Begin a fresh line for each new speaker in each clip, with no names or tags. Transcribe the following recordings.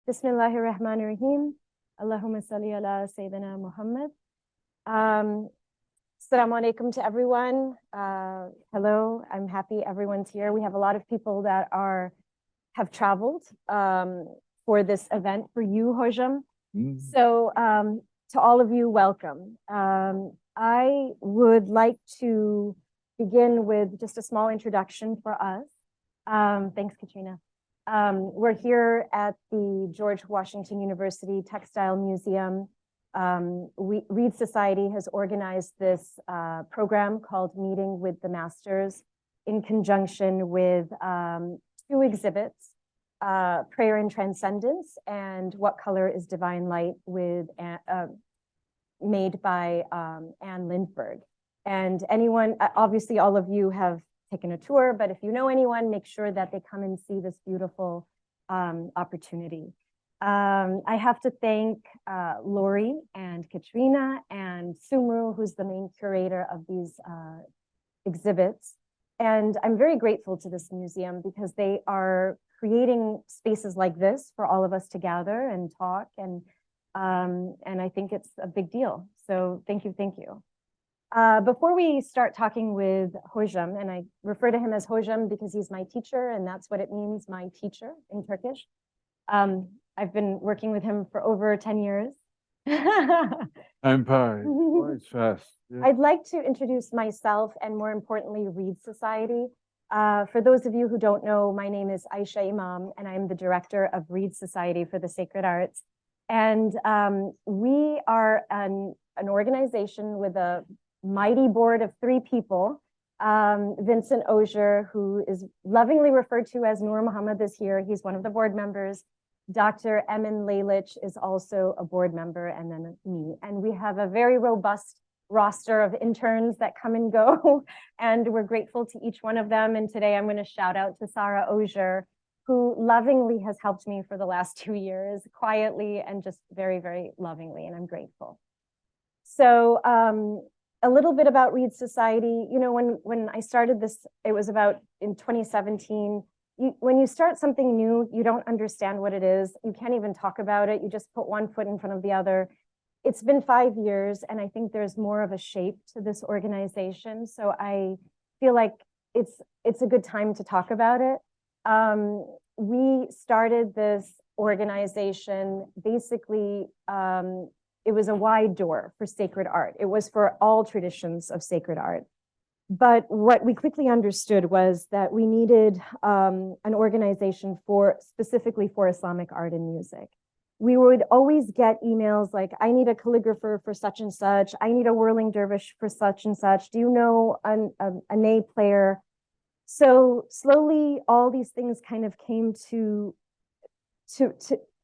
Bismillahir Rahmanir Rahim. Allahumma salli ala Sayyidina Muhammad. Assalamu alaikum to everyone. Hello, I'm happy everyone's here. We have a lot of people that have traveled for this event for you, Hojam. So to all of you, welcome. I would like to begin with just a small introduction for us. Thanks, Katrina. We're here at the George Washington University Textile Museum. Reed Society has organized this program called Meeting with the Masters in conjunction with two exhibits, Prayer and Transcendence and What Color is Divine Light, made by Anne Lindberg. And anyone, obviously all of you have taken a tour, but if you know anyone, make sure that they come and see this beautiful opportunity. I have to thank Lori and Katrina and Sumru, who's the main curator of these exhibits. And I'm very grateful to this museum because they are creating spaces like this for all of us to gather and talk. And I think it's a big deal. So thank you, thank you. Before we start talking with Hojam, and I refer to him as Hojam because he's my teacher, and that's what it means, my teacher in Turkish. I've been working with him for over 10 years.
I'm fine. Quite fast. Yeah.
I'd like to introduce myself and more importantly, Reed Society. For those of you who don't know, my name is Aisha Imam, and I'm the director of Reed Society for the Sacred Arts. And we are an organization with a mighty board of 3 people. Vincent Ogier, who is lovingly referred to as Nur Muhammad, is here. He's one of the board members. Dr. Emin Leylich is also a board member, and then me. And we have a very robust roster of interns that come and go, and we're grateful to each one of them. And today I'm going to shout out to Sarah Ogier, who lovingly has helped me for the last 2 years, quietly and just very, very lovingly, and I'm grateful. So a little bit about Reed Society. You know, when I started this, it was about in 2017. When you start something new, you don't understand what it is. You can't even talk about it. You just put one foot in front of the other. It's been 5 years, and I think there's more of a shape to this organization. So I feel like it's a good time to talk about it. We started this organization basically, it was a wide door for sacred art. It was for all traditions of sacred art. But what we quickly understood was that we needed an organization specifically for Islamic art and music. We would always get emails like, I need a calligrapher for such and such. I need a whirling dervish for such and such. Do you know a ney player? So slowly, all these things kind of came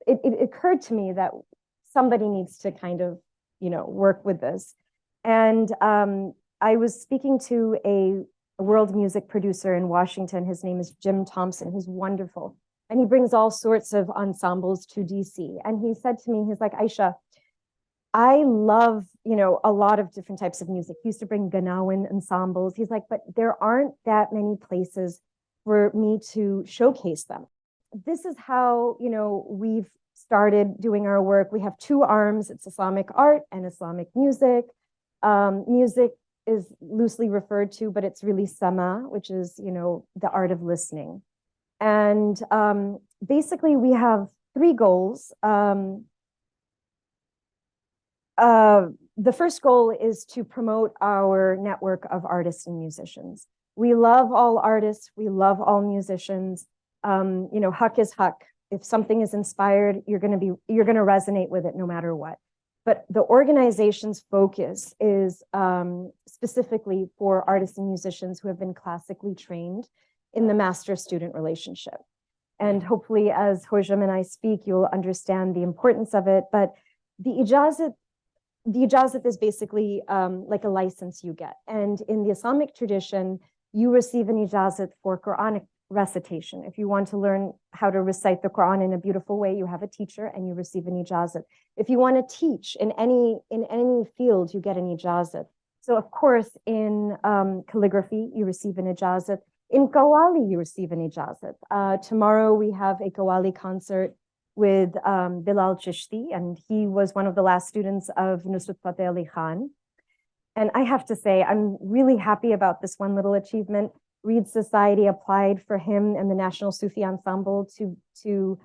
it occurred to me that somebody needs to kind of, work with this. And I was speaking to a world music producer in Washington. His name is Jim Thompson. He's wonderful. And he brings all sorts of ensembles to DC. And he said to me, he's like, Aisha, I love, a lot of different types of music. He used to bring Ganawan ensembles. He's like, but there aren't that many places for me to showcase them. This is how, we've started doing our work. We have 2 arms. It's Islamic art and Islamic music. Music is loosely referred to, but it's really sama, which is, the art of listening. And basically, we have 3 goals. The first goal is to promote our network of artists and musicians. We love all artists. We love all musicians. Haq is haq. If something is inspired, you're going to resonate with it no matter what. But the organization's focus is specifically for artists and musicians who have been classically trained in the master-student relationship. And hopefully, as Hojam and I speak, you'll understand the importance of it. But the ijazat is basically like a license you get. And in the Islamic tradition, you receive an ijazat for Quranic recitation. If you want to learn how to recite the Quran in a beautiful way, you have a teacher and you receive an ijazat. If you want to teach in any field, you get an ijazat. So of course, in calligraphy, you receive an ijazat. In Qawwali, you receive an ijazat. Tomorrow we have a Qawwali concert with Bilal Chishti, and he was one of the last students of Nusrat Fateh Ali Khan. And I have to say, I'm really happy about this one little achievement. Reed Society applied for him and the National Sufi Ensemble to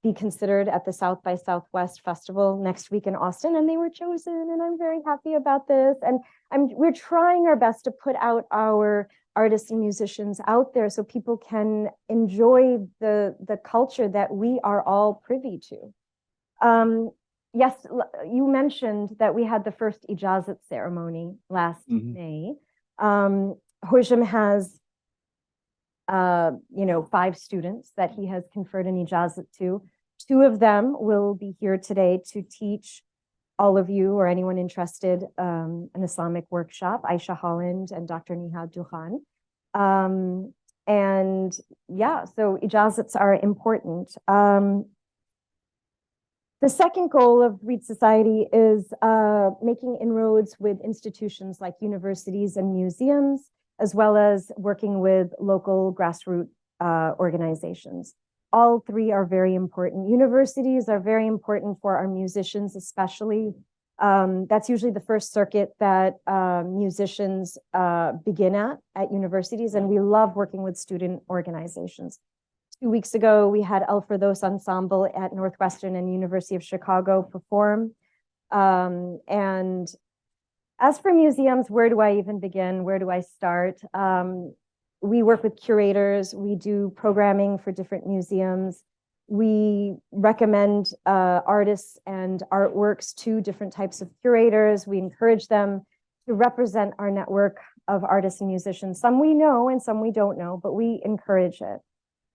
be considered at the South by Southwest Festival next week in Austin, and they were chosen, and I'm very happy about this. And we're trying our best to put out our artists and musicians out there so people can enjoy the culture that we are all privy to. Yes, you mentioned that we had the first ijazat ceremony last May. Hujam has 5 students that he has conferred an ijazat to. 2 of them will be here today to teach all of you or anyone interested an Islamic workshop, Aisha Holland and Dr. Nihad Duhan. And yeah, so ijazats are important. The second goal of Reed Society is making inroads with institutions like universities and museums, as well as working with local grassroots organizations. All 3 are very important. Universities are very important for our musicians, especially. That's usually the first circuit that musicians begin at universities, and we love working with student organizations. 2 weeks ago, we had El Firdos Ensemble at Northwestern and University of Chicago perform. And as for museums, where do I even begin? Where do I start? We work with curators. We do programming for different museums. We recommend artists and artworks to different types of curators. We encourage them to represent our network of artists and musicians. Some we know and some we don't know, but we encourage it.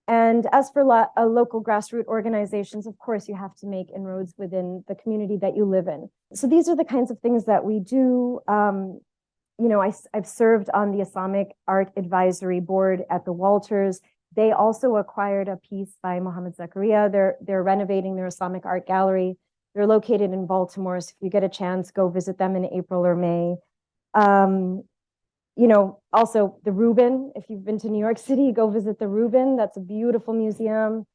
And as for local grassroots organizations, of course, you have to make inroads within the community that you live in. So these are the kinds of things that we do. I've served on the Islamic Art Advisory Board at the Walters. They also acquired a piece by Mohamed Zakariya. They're renovating their Islamic Art Gallery. They're located in Baltimore. So if you get a chance, go visit them in April or May. Also the Rubin, if you've been to New York City, go visit the Rubin. That's a beautiful museum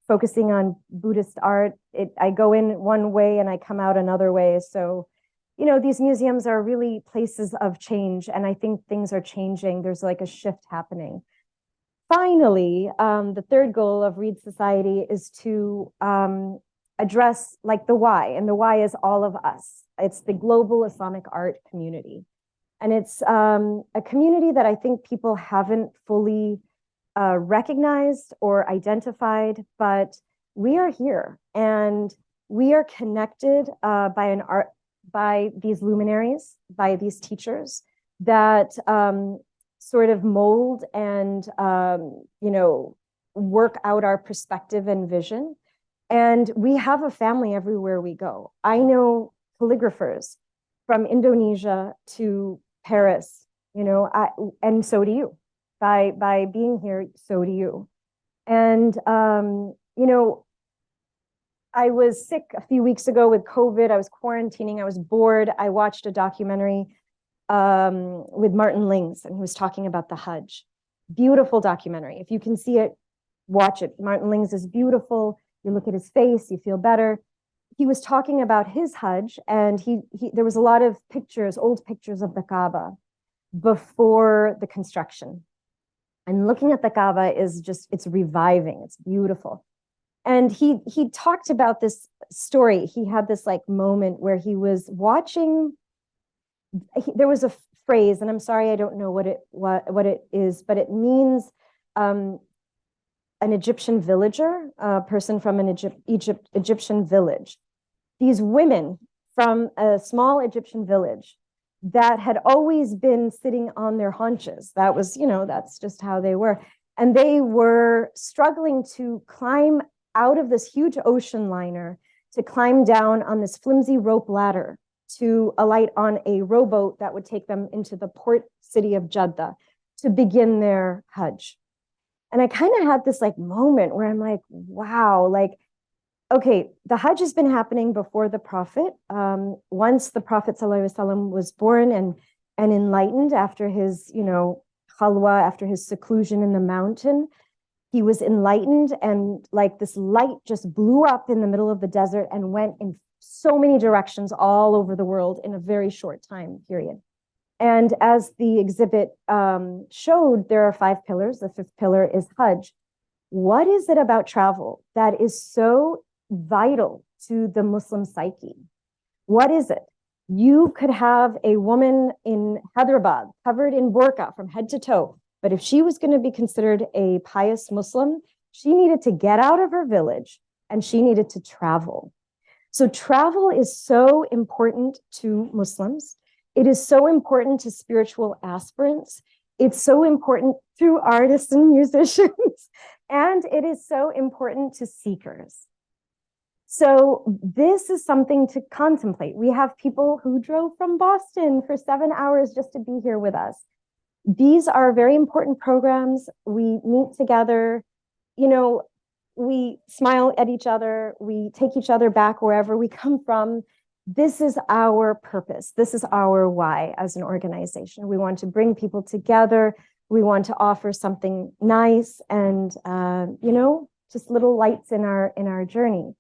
focusing on Buddhist art. I go in one way and I come out another way. So, these museums are really places of change, and I think things are changing. There's like a shift happening. Finally, the third goal of Reed Society is to address like the why, and the why is all of us. It's the global Islamic art community. And it's a community that I think people haven't fully recognized or identified, but we are here and we are connected by these luminaries, by these teachers that sort of mold and work out our perspective and vision. And we have a family everywhere we go. I know calligraphers from Indonesia to Paris, and so do you. By being here, so do you. And I was sick a few weeks ago with COVID. I was quarantining. I was bored. I watched a documentary with Martin Lings, and he was talking about the Hajj. Beautiful documentary. If you can see it, watch it. Martin Lings is beautiful. You look at his face, you feel better. He was talking about his Hajj, and there was a lot of pictures, old pictures of the Kaaba before the construction. And looking at the Kaaba it's reviving. It's beautiful. And he talked about this story. He had this like moment where he was watching. There was a phrase, and I'm sorry, I don't know what it is, but it means an Egyptian villager, a person from an Egyptian village. These women from a small Egyptian village that had always been sitting on their haunches. That was, that's just how they were. And they were struggling to climb out of this huge ocean liner, to climb down on this flimsy rope ladder to alight on a rowboat that would take them into the port city of Jeddah to begin their Hajj. And I kind of had this like moment where I'm like, wow, like, okay, the Hajj has been happening before the Prophet. Once the Prophet ﷺ was born and enlightened after his, khalwa, after his seclusion in the mountain, He was enlightened, and like this light just blew up in the middle of the desert and went in so many directions all over the world in a very short time period. And as the exhibit showed, there are 5 pillars. The 5th pillar is Hajj. What is it about travel that is so vital to the Muslim psyche? What is it? You could have a woman in Hyderabad covered in burqa from head to toe, but if she was going to be considered a pious Muslim, she needed to get out of her village and she needed to travel. So travel is so important to Muslims. It is so important to spiritual aspirants. It's so important through artists and musicians, and it is so important to seekers. So this is something to contemplate. We have people who drove from Boston for 7 hours just to be here with us. These are very important programs. We meet together, you know, we smile at each other, we take each other back wherever we come from. This is our purpose. This is our why as an organization. We want to bring people together. We want to offer something nice and, you know, just little lights in our journey.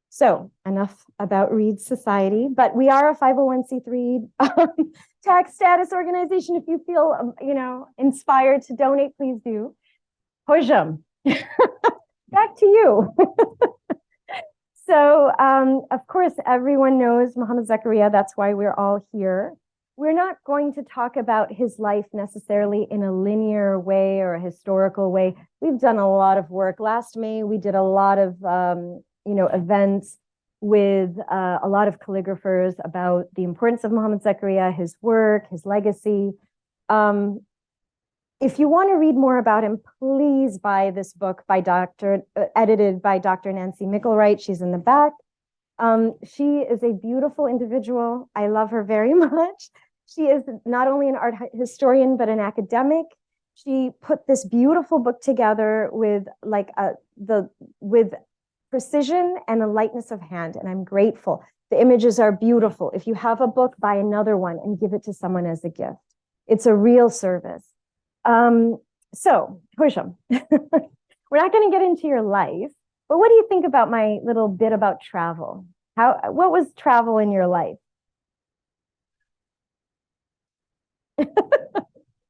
So enough about Reed Society, but we are a 501c3 tax status organization. If you feel, you know, inspired to donate, please do. Hojam, back to you. So, of course, everyone knows Mohamed Zakariya. That's why we're all here. We're not going to talk about his life necessarily in a linear way or a historical way. We've done a lot of work. Last May, we did a lot of, you know, events with a lot of calligraphers about the importance of Mohamed Zakariya, his work, his legacy. If you want to read more about him, please buy this book by edited by Dr. Nancy Mickelwright. She's in the back. She is a beautiful individual. I love her very much. She is not only an art historian, but an academic. She put this beautiful book together with with precision and a lightness of hand, and I'm grateful. The images are beautiful. If you have a book, buy another one and give it to someone as a gift. It's a real service. So, Hojam, we're not going to get into your life, but what do you think about my little bit about travel? What was travel in your life?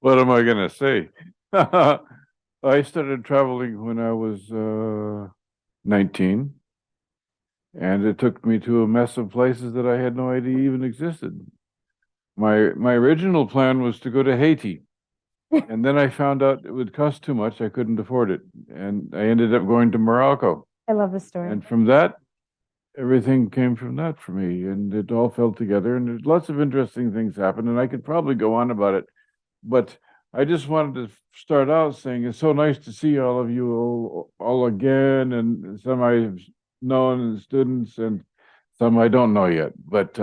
What am I going to say? I started traveling when I was 19, and it took me to a mess of places that I had no idea even existed. My original plan was to go to Haiti, and then I found out it would cost too much. I couldn't afford it, and I ended up going to Morocco.
I love the story.
And from that, everything came from that for me, and it all fell together, and there's lots of interesting things happened, and I could probably go on about it, but I just wanted to start out saying it's so nice to see all of you all again, and some I've known and students, and some I don't know yet. But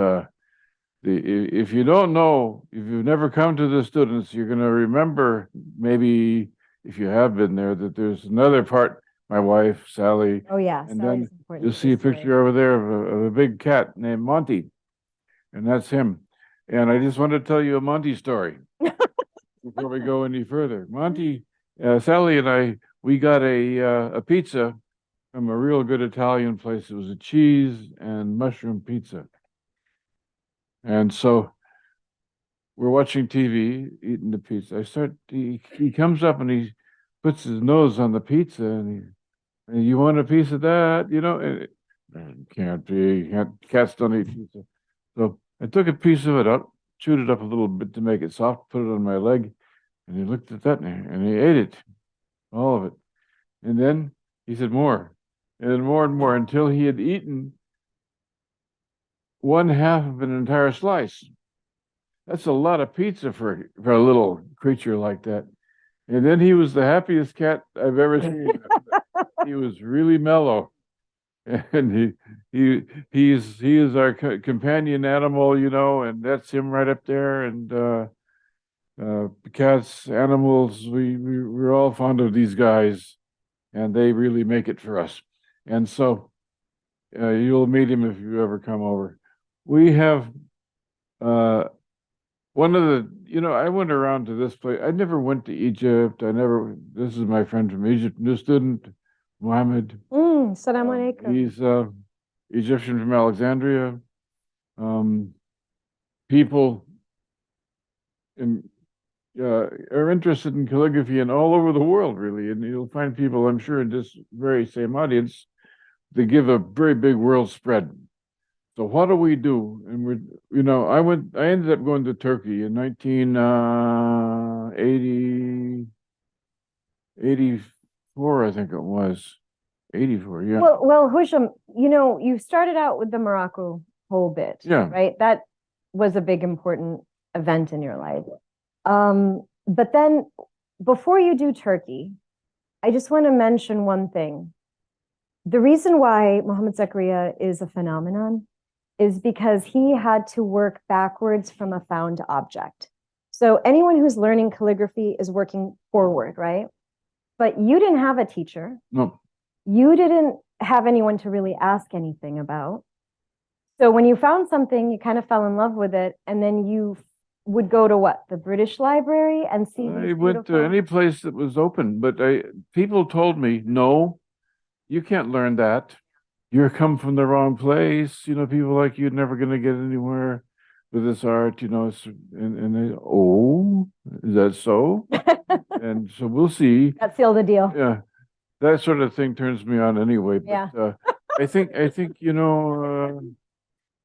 if you don't know, if you've never come to the students, you're going to remember, maybe if you have been there, that there's another part. My wife, Sally.
Oh yeah,
and then you'll see a picture over there of a big cat named Monty, and that's him. And I just want to tell you a Monty story before we go any further. Monty, Sally and I, we got a pizza from a real good Italian place. It was a cheese and mushroom pizza. And so we're watching TV, eating the pizza. He comes up and he puts his nose on the pizza, and you want a piece of that, you know? Cats don't eat pizza. So I took a piece of it out, chewed it up a little bit to make it soft, put it on my leg, and he looked at that and he ate it, all of it. And then he said more, and then more and more, until he had eaten 1/2 of an entire slice. That's a lot of pizza for a little creature like that. And then he was the happiest cat I've ever seen. He was really mellow, and he is our companion animal, you know, and that's him right up there. And cats, animals, we're all fond of these guys, and they really make it for us. And so you'll meet him if you ever come over. We have one of the I went around to this place. I never went to Egypt. This is my friend from Egypt, new student, Mohamed.
Salam alaikum.
He's Egyptian from Alexandria. People in, are interested in calligraphy and all over the world, really. And you'll find people, I'm sure, in this very same audience, they give a very big world spread. So what do we do? And I ended up going to Turkey in 1984, I think it was. 84, yeah.
Well, Husham, you started out with the Morocco whole bit,
Yeah.
right? That was a big, important event in your life. But then before you do Turkey, I just want to mention one thing. The reason why Mohamed Zakariya is a phenomenon is because he had to work backwards from a found object. So anyone who's learning calligraphy is working forward, right? But you didn't have a teacher.
No.
You didn't have anyone to really ask anything about. So when you found something, you kind of fell in love with it, and then you would go to what? The British Library and see these
I went to any place that was open, but people told me, no, you can't learn that. You're come from the wrong place. People like you're never going to get anywhere with this art, and they, oh, is that so? And so we'll see.
That sealed the deal.
Yeah. That sort of thing turns me on anyway. But
Yeah.
I think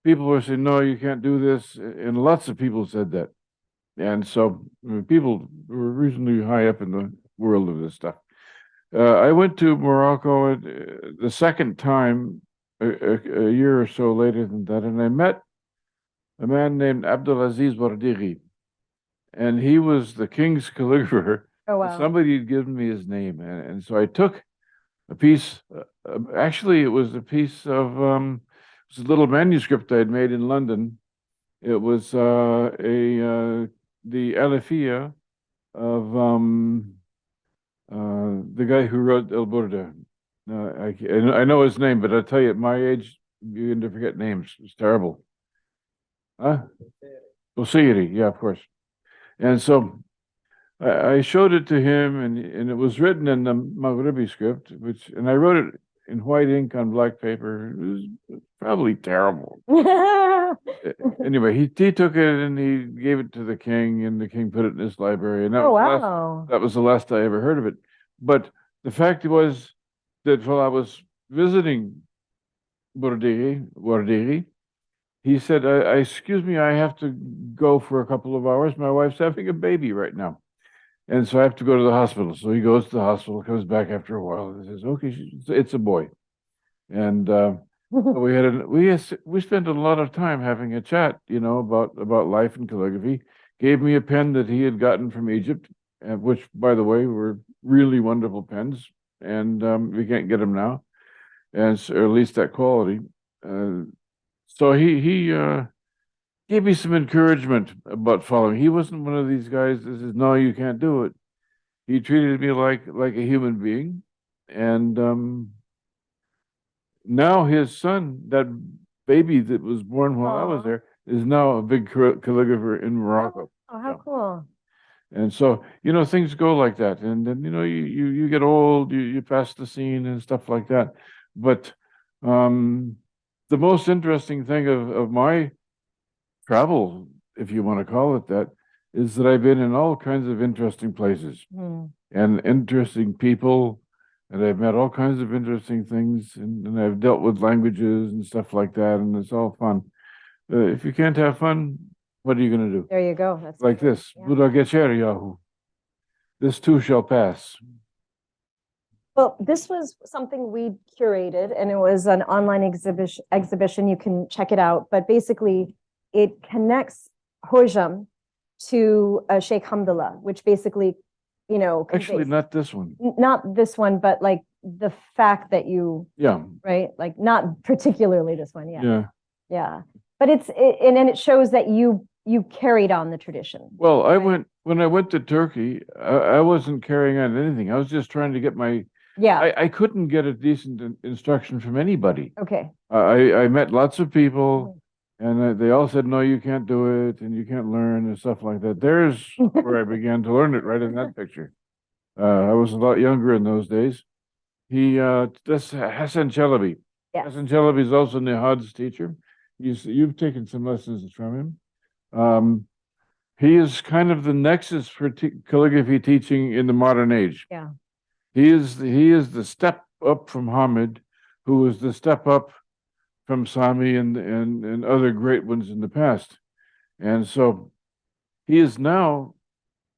people were saying, no, you can't do this. And lots of people said that. And so people were reasonably high up in the world of this stuff. I went to Morocco the second time, a year or so later than that, and I met a man named Abdelaziz Wardiri. And he was the king's calligrapher.
Oh, wow.
Somebody had given me his name. And so I took a piece, actually, it was a piece of it was a little manuscript I'd made in London. It was the Alifia of the guy who wrote El Burda. I know his name, but I'll tell you, at my age, you begin to forget names. It's terrible. Huh? Osiri, yeah, of course. And so I showed it to him, and it was written in the Maghribi script, and I wrote it in white ink on black paper. It was probably terrible. Anyway, he took it and he gave it to the king, and the king put it in his library. And that was the last I ever heard of it. But the fact was that while I was visiting Wardiri, he said, excuse me, I have to go for a couple of hours. My wife's having a baby right now. And so I have to go to the hospital. So he goes to the hospital, comes back after a while, and says, okay, it's a boy. And we spent a lot of time having a chat, about life and calligraphy. Gave me a pen that he had gotten from Egypt, which, by the way, were really wonderful pens. And we can't get them now, or at least that quality. So he gave me some encouragement about following. He wasn't one of these guys that says, no, you can't do it. He treated me like a human being. And now his son, that baby that was born while I was there, is now a big calligrapher in Morocco.
Oh, how cool.
And so, things go like that. And then, you get old, you pass the scene and stuff like that. But the most interesting thing of my travel, if you want to call it that, is that I've been in all kinds of interesting places and interesting people, and I've met all kinds of interesting things, and I've dealt with languages and stuff like that, and it's all fun. If you can't have fun, what are you going to do?
There you go. That's
like
great.
This. Buddha Gecher Yahu. This too shall pass.
Well, this was something we curated, and it was an online exhibition. You can check it out. But basically, it connects Hojam to Sheikh Hamdullah, which basically,
Actually, not this one.
Not this one, but like the fact that right? Like not particularly this one. Yeah. But and it shows that you carried on the tradition.
Well, right? When I went to Turkey, I wasn't carrying on anything. I was just trying to get my. Yeah. I couldn't get a decent instruction from anybody.
Okay.
I met lots of people. And they all said, no, you can't do it and you can't learn and stuff like that. There's where I began to learn it, right in that picture. I was a lot younger in those days. That's Hassan Chalabi.
Yes.
Hassan Chalabi is also Nihad's teacher. You've taken some lessons from him. He is kind of the nexus for calligraphy teaching in the modern age.
Yeah.
He is the step up from Hamid, who was the step up from Sami and other great ones in the past. And so he is now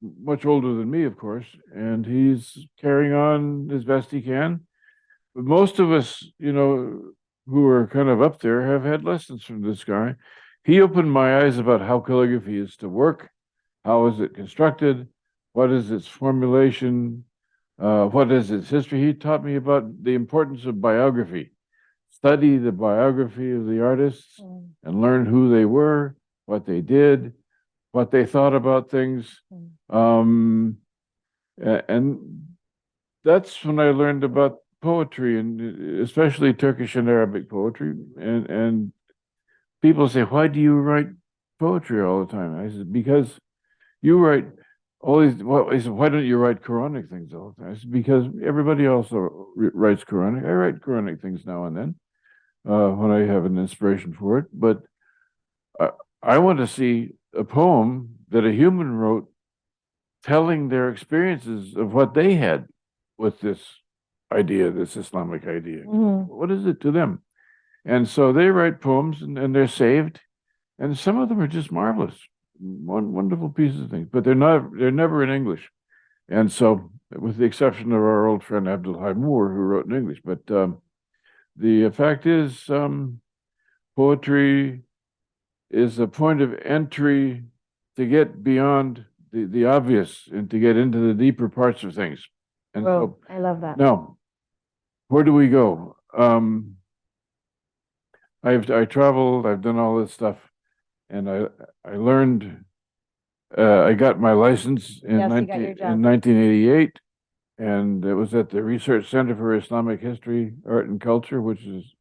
much older than me, of course, and he's carrying on as best he can. But most of us, who are kind of up there have had lessons from this guy. He opened my eyes about how calligraphy is to work, how is it constructed, what is its formulation, what is its history. He taught me about the importance of biography. Study the biography of the artists and learn who they were, what they did, what they thought about things. And that's when I learned about poetry, and especially Turkish and Arabic poetry. And people say, why do you write poetry all the time? I said, because you write all these, well, I said, why don't you write Quranic things all the time? I said, because everybody also writes Quranic. I write Quranic things now and then when I have an inspiration for it. But I want to see a poem that a human wrote telling their experiences of what they had with this idea, this Islamic idea. What is it to them? And so they write poems and they're saved. And some of them are just marvelous, wonderful pieces of things, but they're never in English. And so, with the exception of our old friend Abdul Hai Moore, who wrote in English, but the fact is, poetry is a point of entry to get beyond the obvious and to get into the deeper parts of things. And
so, I love that.
Now, where do we go? I traveled, I've done all this stuff, and I learned, I got my license in 1988, and it was at the Research Center for Islamic History, Art and Culture, which is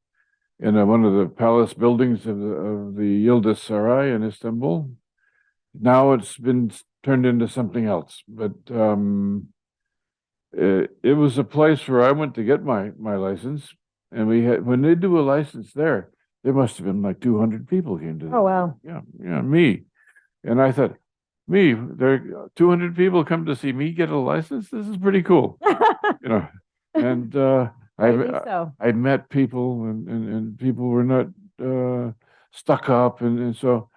in one of the palace buildings of the Yıldız Saray in Istanbul. Now it's been turned into something else, but it was a place where I went to get my license, and when they do a license there must have been like 200 people came to.
Oh wow!
Yeah, me, and I thought, there 200 people come to see me get a license. This is pretty cool, And I met people, and people were not stuck up, and so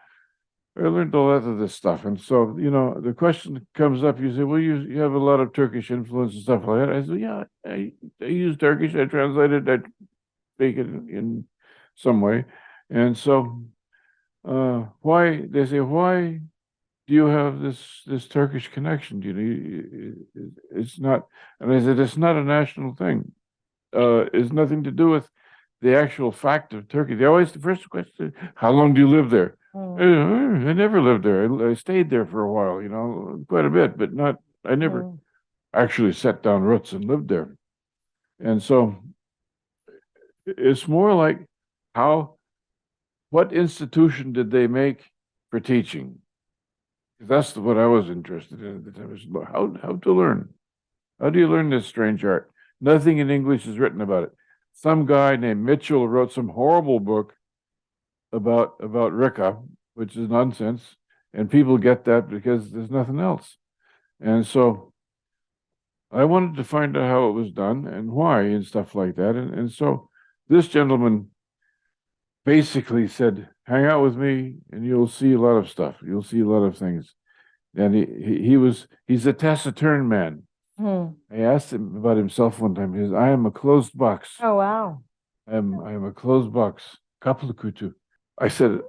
I learned a lot of this stuff. And so, the question comes up, you say, well, you have a lot of Turkish influence and stuff like that. I said, yeah, I use Turkish, I translate it, I speak it in some way. And so, why do you have this Turkish connection? It's not, and I said, it's not a national thing. It's nothing to do with the actual fact of Turkey. The first question, how long do you live there? I never lived there. I stayed there for a while, quite a bit, but I never actually set down roots and lived there. And so it's more like what institution did they make for teaching? That's what I was interested in at the time. Was how to learn. How do you learn this strange art? Nothing in English is written about it. Some guy named Mitchell wrote some horrible book about Rika, which is nonsense, and people get that because there's nothing else. And so I wanted to find out how it was done and why and stuff like that. And so this gentleman basically said, hang out with me and you'll see a lot of stuff. You'll see a lot of things. And he's a taciturn man. I asked him about himself one time. He says, I am a closed box.
Oh, wow.
I am a closed box. Kapalı kutu. I said,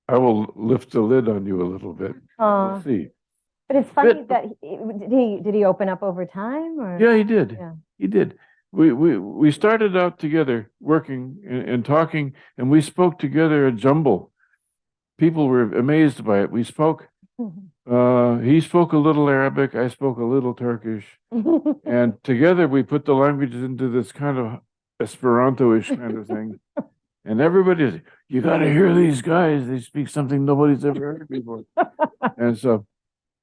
I will lift the lid on you a little bit. We'll see.
But it's funny that did he open up over time? Or?
Yeah, he did.
Yeah.
He did. We started out together working and talking, and we spoke together a jumble. People were amazed by it. We spoke. He spoke a little Arabic. I spoke a little Turkish, and together we put the languages into this kind of Esperanto-ish kind of thing. And everybody's, you got to hear these guys. They speak something nobody's ever heard before. And so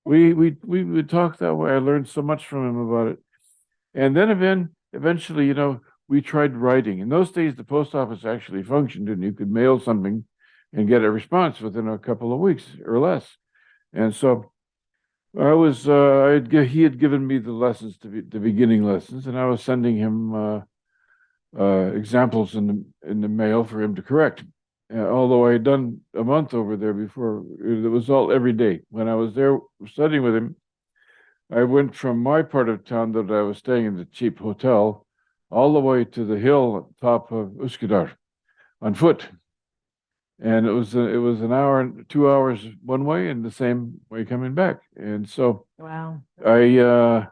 we would talk that way. I learned so much from him about it. And then eventually, we tried writing. In those days, the post office actually functioned, and you could mail something and get a response within a couple of weeks or less. And so he had given me the lessons, the beginning lessons, and I was sending him examples in the mail for him to correct. Although I had done a month over there before, it was all every day. When I was there studying with him, I went from my part of town that I was staying in the cheap hotel all the way to the hill at the top of Üsküdar on foot. And it was an hour and 2 hours one way and the same way coming back. And so
Wow.
I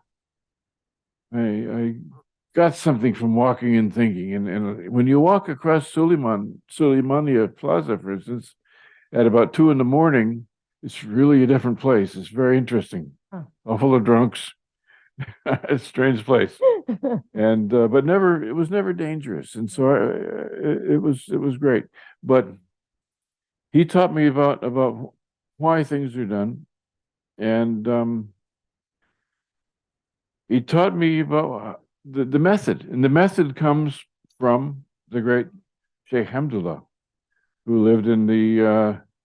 got something from walking and thinking. And when you walk across Suleymaniye Plaza, for instance, at about 2 a.m, it's really a different place. It's very interesting.
Huh.
All full of drunks. It's a strange place. And but it was never dangerous. And so it was great. But he taught me about why things are done. And he taught me about the method, and the method comes from the great Sheikh Hamdullah, who lived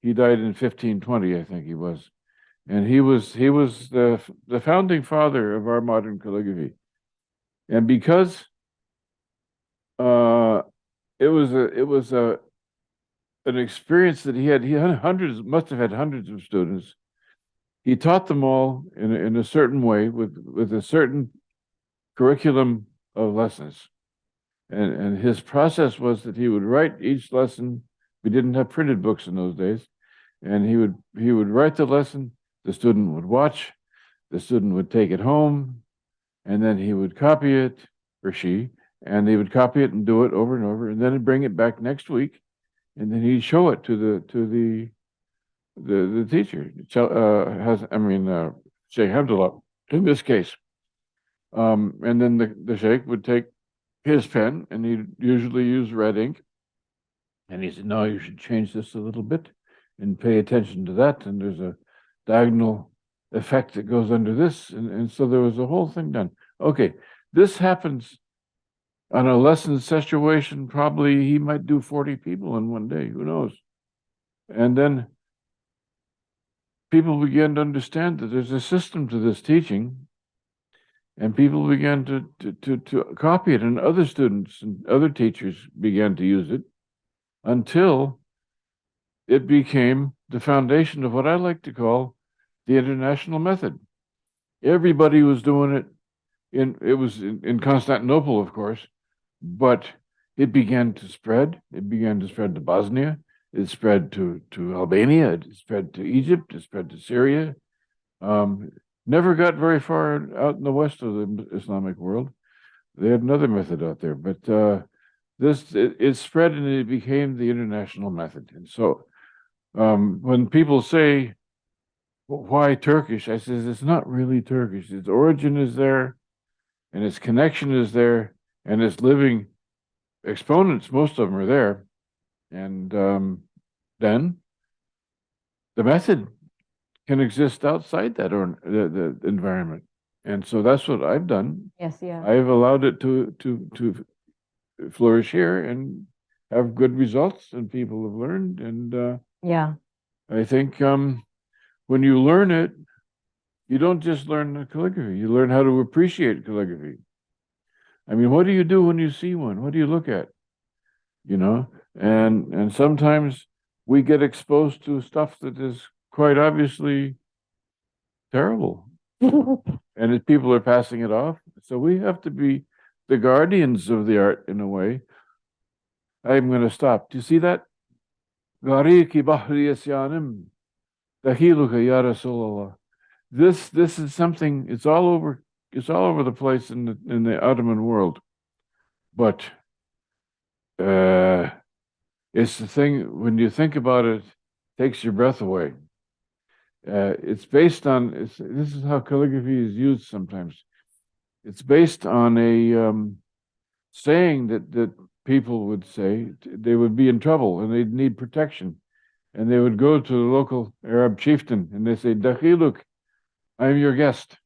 he died in 1520, I think he was, and he was the founding father of our modern calligraphy, and because it was an experience that he had must have had hundreds of students. He taught them all in a certain way with a certain curriculum of lessons. And his process was that he would write each lesson. We didn't have printed books in those days. And he would write the lesson, the student would watch, the student would take it home, and then he would copy it, or she, and they would copy it and do it over and over, and then he'd bring it back next week, and then he'd show it to the teacher, Sheikh Hamdullah, in this case. And then the sheikh would take his pen, and he'd usually use red ink. And he said, no, you should change this a little bit and pay attention to that. And there's a diagonal effect that goes under this. And so there was a whole thing done. Okay, this happens on a lesson situation. Probably he might do 40 people in one day, who knows? And then people began to understand that there's a system to this teaching, and people began to copy it, and other students and other teachers began to use it until it became the foundation of what I like to call the international method. Everybody was doing it. It was in Constantinople, of course, but it began to spread. It began to spread to Bosnia. It spread to Albania. It spread to Egypt. It spread to Syria. Never got very far out in the west of the Islamic world. They had another method out there, but it spread and it became the international method. And so when people say, well, why Turkish? I says, it's not really Turkish. Its origin is there, and its connection is there, and its living exponents, most of them are there. And then the method can exist outside that or the environment. And so that's what I've done.
Yes, yeah.
I've allowed it to flourish here and have good results, and people have learned. And
Yeah.
I think when you learn it, you don't just learn the calligraphy, you learn how to appreciate calligraphy. I mean, what do you do when you see one? What do you look at? And sometimes we get exposed to stuff that is quite obviously terrible. And people are passing it off. So we have to be the guardians of the art in a way. I'm going to stop. Do you see that? Gariki bahri yasyanim, dahiluka ya Rasulallah. This is something. It's all over the place in the Ottoman world, but it's the thing, when you think about it, takes your breath away. It's based on, this is how calligraphy is used sometimes. It's based on a saying that people would say they would be in trouble and they'd need protection. And they would go to the local Arab chieftain and they say, Dakhiluk, I'm your guest.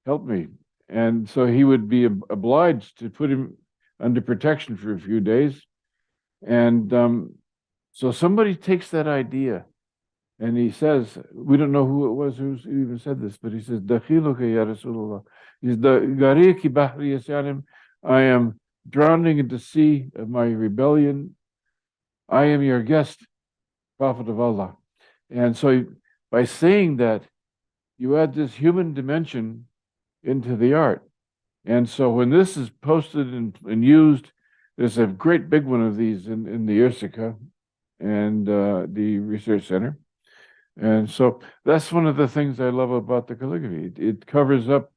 Help me. And so he would be obliged to put him under protection for a few days. And so somebody takes that idea and he says, we don't know who it was who even said this, but he says, Dakhiluka ya Rasulullah. He's the Gariki Bahri Yasanim. I am drowning in the sea of my rebellion. I am your guest, Prophet of Allah. And so by saying that, you add this human dimension into the art. And so when this is posted and used, there's a great big one of these in the Ursika and the Research Center. And so that's one of the things I love about the calligraphy. It covers up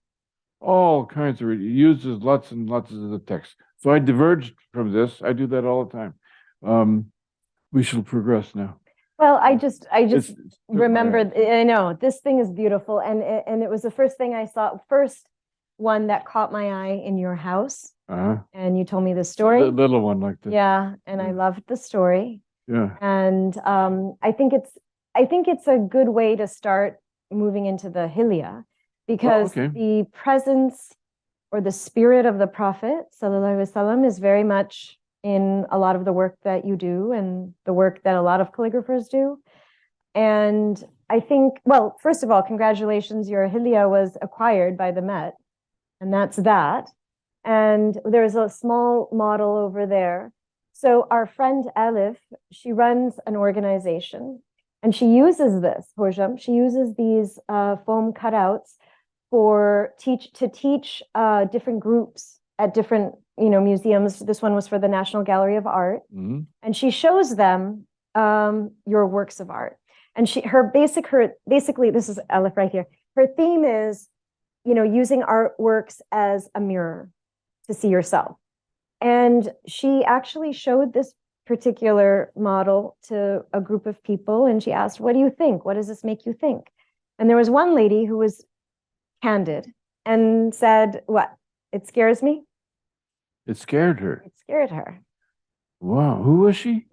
all kinds of, it uses lots and lots of the text. So I diverged from this. I do that all the time. We shall progress now.
Well, I just
It's-
remembered, I know, this thing is beautiful. And it was the first thing I saw, first one that caught my eye in your house. And you told me the story.
The little one like this.
Yeah, and I
Yeah.
loved the story.
Yeah.
And I think it's a good way to start moving into the Hilya, because
okay.
the presence or the spirit of the Prophet sallallahu alaihi wasallam is very much in a lot of the work that you do and the work that a lot of calligraphers do. And I think, well, first of all, congratulations, your Hilya was acquired by the Met, and that's that. And there's a small model over there. So our friend Elif, she runs an organization and she uses this, Hojam, she uses these foam cutouts to teach different groups at different museums. This one was for the National Gallery of Art.
Mm-hmm.
And she shows them your works of art. And basically, this is Elif right here. Her theme is, using artworks as a mirror to see yourself. And she actually showed this particular model to a group of people. And she asked, what do you think? What does this make you think? And there was one lady who was candid and said, what? It scares me?
It scared her.
It scared her.
Wow. Who was she?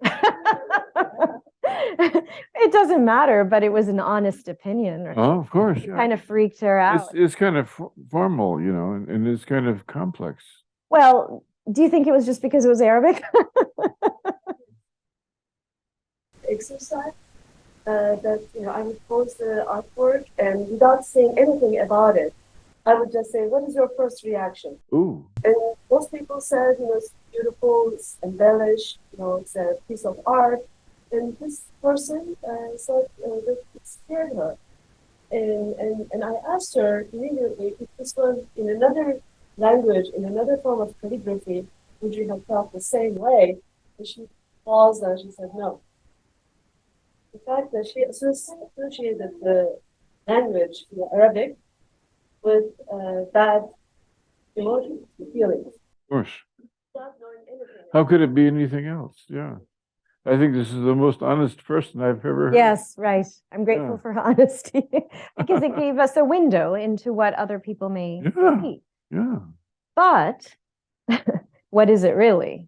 It doesn't matter, but it was an honest opinion.
Oh, of course.
It
Yeah.
kind of freaked her out.
It's kind of formal, and it's kind of complex.
Well, do you think it was just because it was Arabic?
Exercise that I would post the artwork and without saying anything about it, I would just say, what is your first reaction?
Ooh.
And most people said, it's beautiful, it's embellished, it's a piece of art. And this person said that it scared her. And I asked her immediately, if this was in another language, in another form of calligraphy, would you have felt the same way? And she paused and she said, no. The fact that she associated the language, Arabic, with bad emotions, feelings.
Of course.
Not knowing anything.
How could it be anything else? Yeah. I think this is the most honest person I've ever heard.
Yes, right. I'm grateful
Yeah.
for her honesty because it gave us a window into what other people may
Yeah.
see.
Yeah.
But what is it really?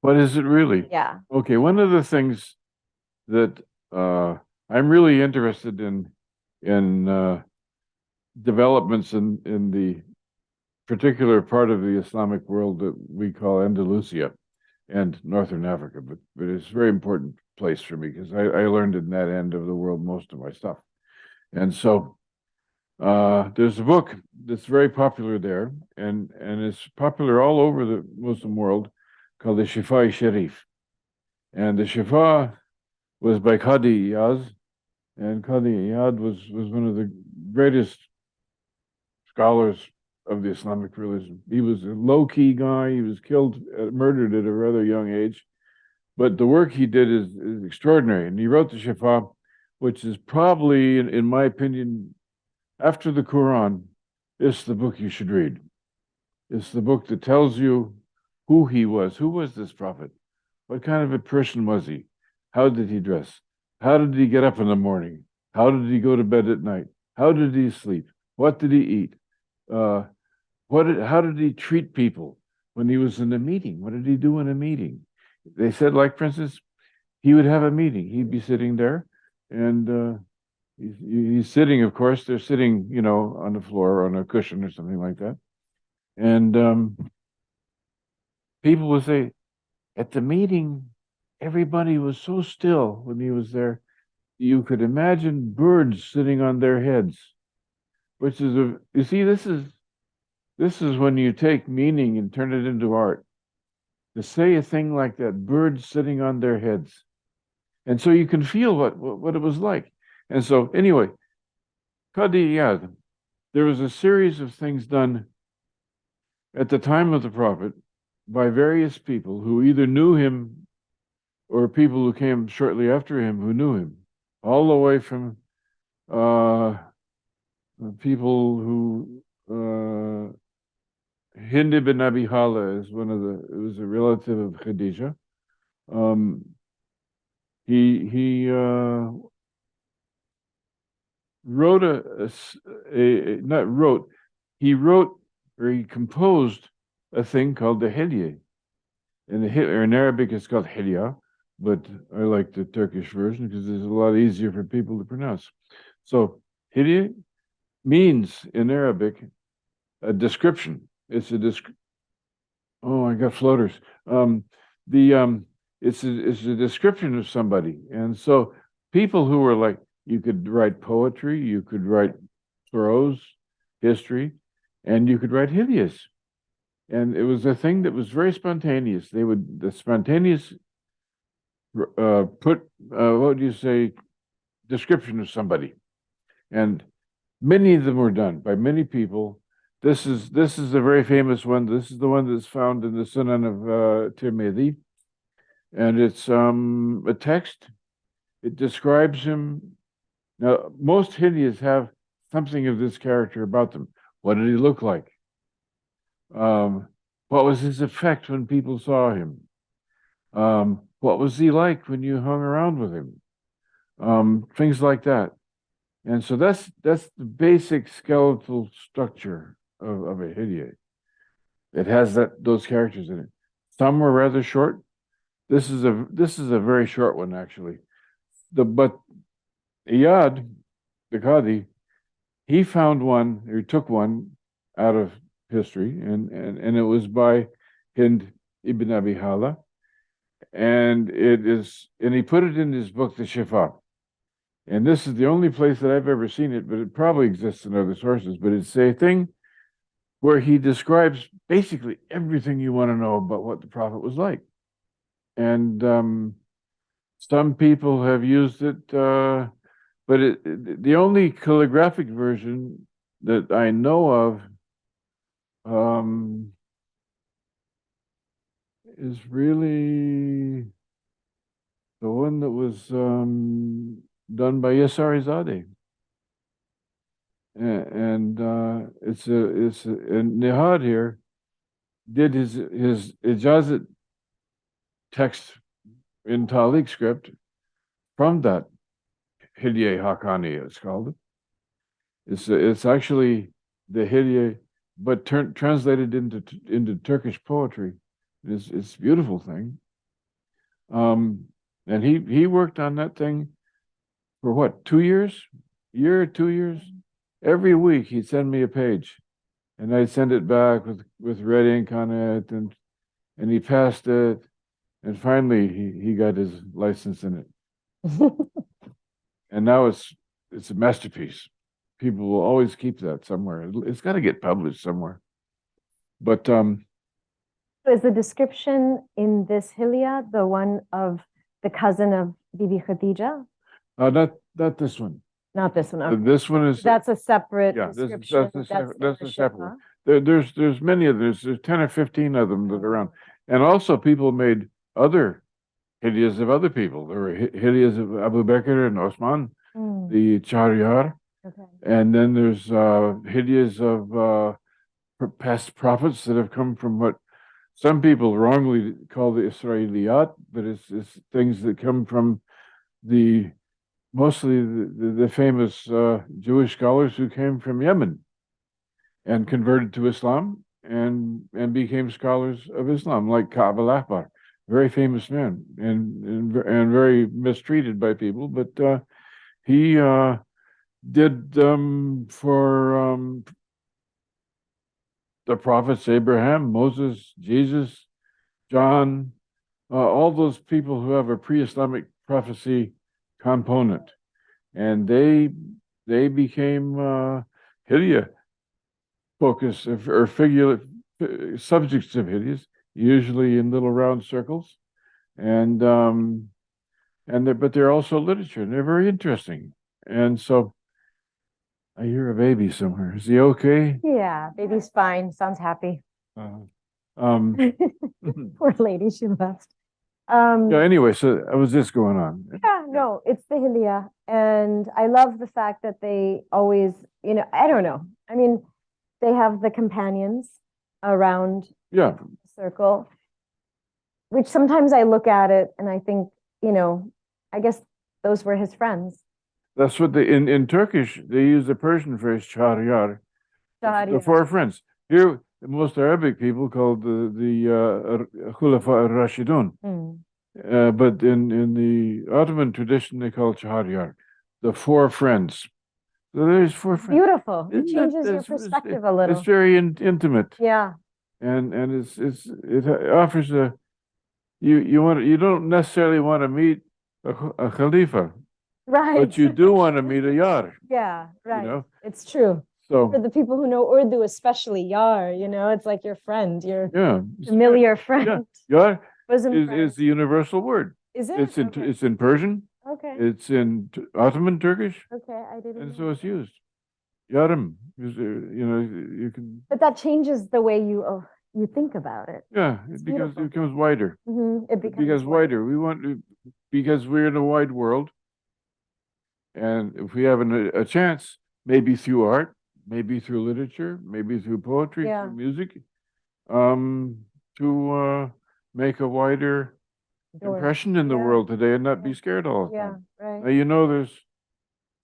What is it really?
Yeah.
Okay. One of the things that I'm really interested in developments in the particular part of the Islamic world that we call Andalusia and Northern Africa, but it's a very important place for me because I learned in that end of the world most of my stuff. And so there's a book that's very popular there, and it's popular all over the Muslim world, called the Shifa Sharif. And the Shifa was by Qadi Iyaz, and Qadi Iyad was one of the greatest scholars of the Islamic religion. He was a low-key guy. He was murdered at a rather young age. But the work he did is extraordinary. And he wrote the Shifa, which is probably, in my opinion, after the Quran, it's the book you should read. It's the book that tells you who he was. Who was this prophet? What kind of a person was he? How did he dress? How did he get up in the morning? How did he go to bed at night? How did he sleep? What did he eat? How did he treat people? when he was in a meeting. What did he do in a meeting? They said, like, for instance, he would have a meeting. He'd be sitting there, and he's sitting, of course, they're sitting, on the floor, on a cushion or something like that. And people would say, at the meeting, everybody was so still when he was there. You could imagine birds sitting on their heads, which is you see, this is when you take meaning and turn it into art. To say a thing like that, birds sitting on their heads. And so you can feel what it was like. And so anyway, Qadi Iyad, there was a series of things done at the time of the Prophet by various people who either knew him or people who came shortly after him who knew him, all the way from people who Hind ibn Abi Hala is it was a relative of Khadija. He he composed a thing called the Hilye. In Arabic it's called Hilya, but I like the Turkish version because it's a lot easier for people to pronounce. So Hilye means in Arabic a description. It's a Oh, I got floaters. It's a description of somebody, and so people who were like, you could write poetry, you could write prose, history, and you could write hilyas. And it was a thing that was very spontaneous. The spontaneous what would you say, description of somebody. And many of them were done by many people. This is a very famous one. This is the one that's found in the Sunan of Tirmidhi. And it's a text. It describes him. Now, most hilyas have something of this character about them. What did he look like? What was his effect when people saw him? What was he like when you hung around with him? Things like that. And so that's the basic skeletal structure of a hilya. It has those characters in it. Some were rather short. This is a very short one, actually. But Iyad, the Qadi, he found one, or took one out of history, and it was by Hind ibn Abi Hala, and he put it in his book, the Shifa. And this is the only place that I've ever seen it, but it probably exists in other sources. But it's a thing where he describes basically everything you want to know about what the Prophet was like. And some people have used it, but the only calligraphic version that I know of is really the one that was done by Yasarizadeh. And and Nihad here did his ijazat text in Talik script from that Hilye Haqqani, it's called. It's actually the Hilye, but translated into Turkish poetry. It's a beautiful thing. And he worked on that thing for what, 2 years? Year, 2 years? Every week he'd send me a page, and I'd send it back with red ink on it, and he passed it, and finally he got his license in it. And now it's a masterpiece. People will always keep that somewhere. It's got to get published somewhere. But
is the description in this hilya the one of the cousin of Bibi Khadija?
Not this one.
Not this one. Okay.
This one is
That's a separate
yeah.
description.
That's a separate one. There's many of there's 10 or 15 of them that are around, and also people made other hilyas of other people. There were hilyas of Abu Bakr and Osman, the Chahriyar, and then there's hilyas of past prophets that have come from what some people wrongly call the Israeliyat, but it's things that come from mostly the famous Jewish scholars who came from Yemen and converted to Islam, and became scholars of Islam, like Ka'b al-Ahbar, very famous man and very mistreated by people, but he did for the prophets Abraham, Moses, Jesus, John, all those people who have a pre-Islamic prophecy component, and they became Hilya focus or figure subjects of Hilyas, usually in little round circles, and but they're also literature, and they're very interesting. And so I hear a baby somewhere. Is he okay?
Yeah, baby's fine. Sounds happy.
Um,
Poor lady, she left.
yeah, anyway, so was this going on?
Yeah, no, it's the Hilya. And I love the fact that they always, I don't know. I mean, they have the companions around
Yeah,
the circle, which sometimes I look at it and I think, I guess those were his friends.
that's what they in Turkish they use the Persian phrase shahriyar, the
Shahriyar.
four friends. Here, most Arabic people called the Khulafa al-Rashidun.
Mm.
But in the Ottoman tradition, they call it Shahriyar, the four friends. So there's four friends.
Beautiful. It
Isn't that-
changes your
that's-
perspective a little.
It's very intimate,
Yeah,
and it offers a you don't necessarily want to meet a Khalifa,
right.
but you do want to meet a Yar.
Yeah, right.
know?
It's true. For
So
the people who know Urdu, especially Yar, it's like your friend, your
yeah,
familiar friend.
Yar
Bosom
is
friend.
the universal word.
Is it?
It's in
Okay.
it's in Persian.
Okay.
It's in Ottoman Turkish.
Okay, I didn't
And
know
so it's
that.
used. Yarim, you can,
But that changes the way you think about it.
yeah,
It's
it
beautiful.
becomes wider.
It
It
becomes
becomes wider. We want to, because we're in a wide world. And if we have a chance, maybe through art, maybe through literature, maybe through poetry,
Yeah.
through music, to make a wider
Door.
impression in the
Yeah.
world today and not be
Yeah.
scared all the
Yeah,
time.
right.
There's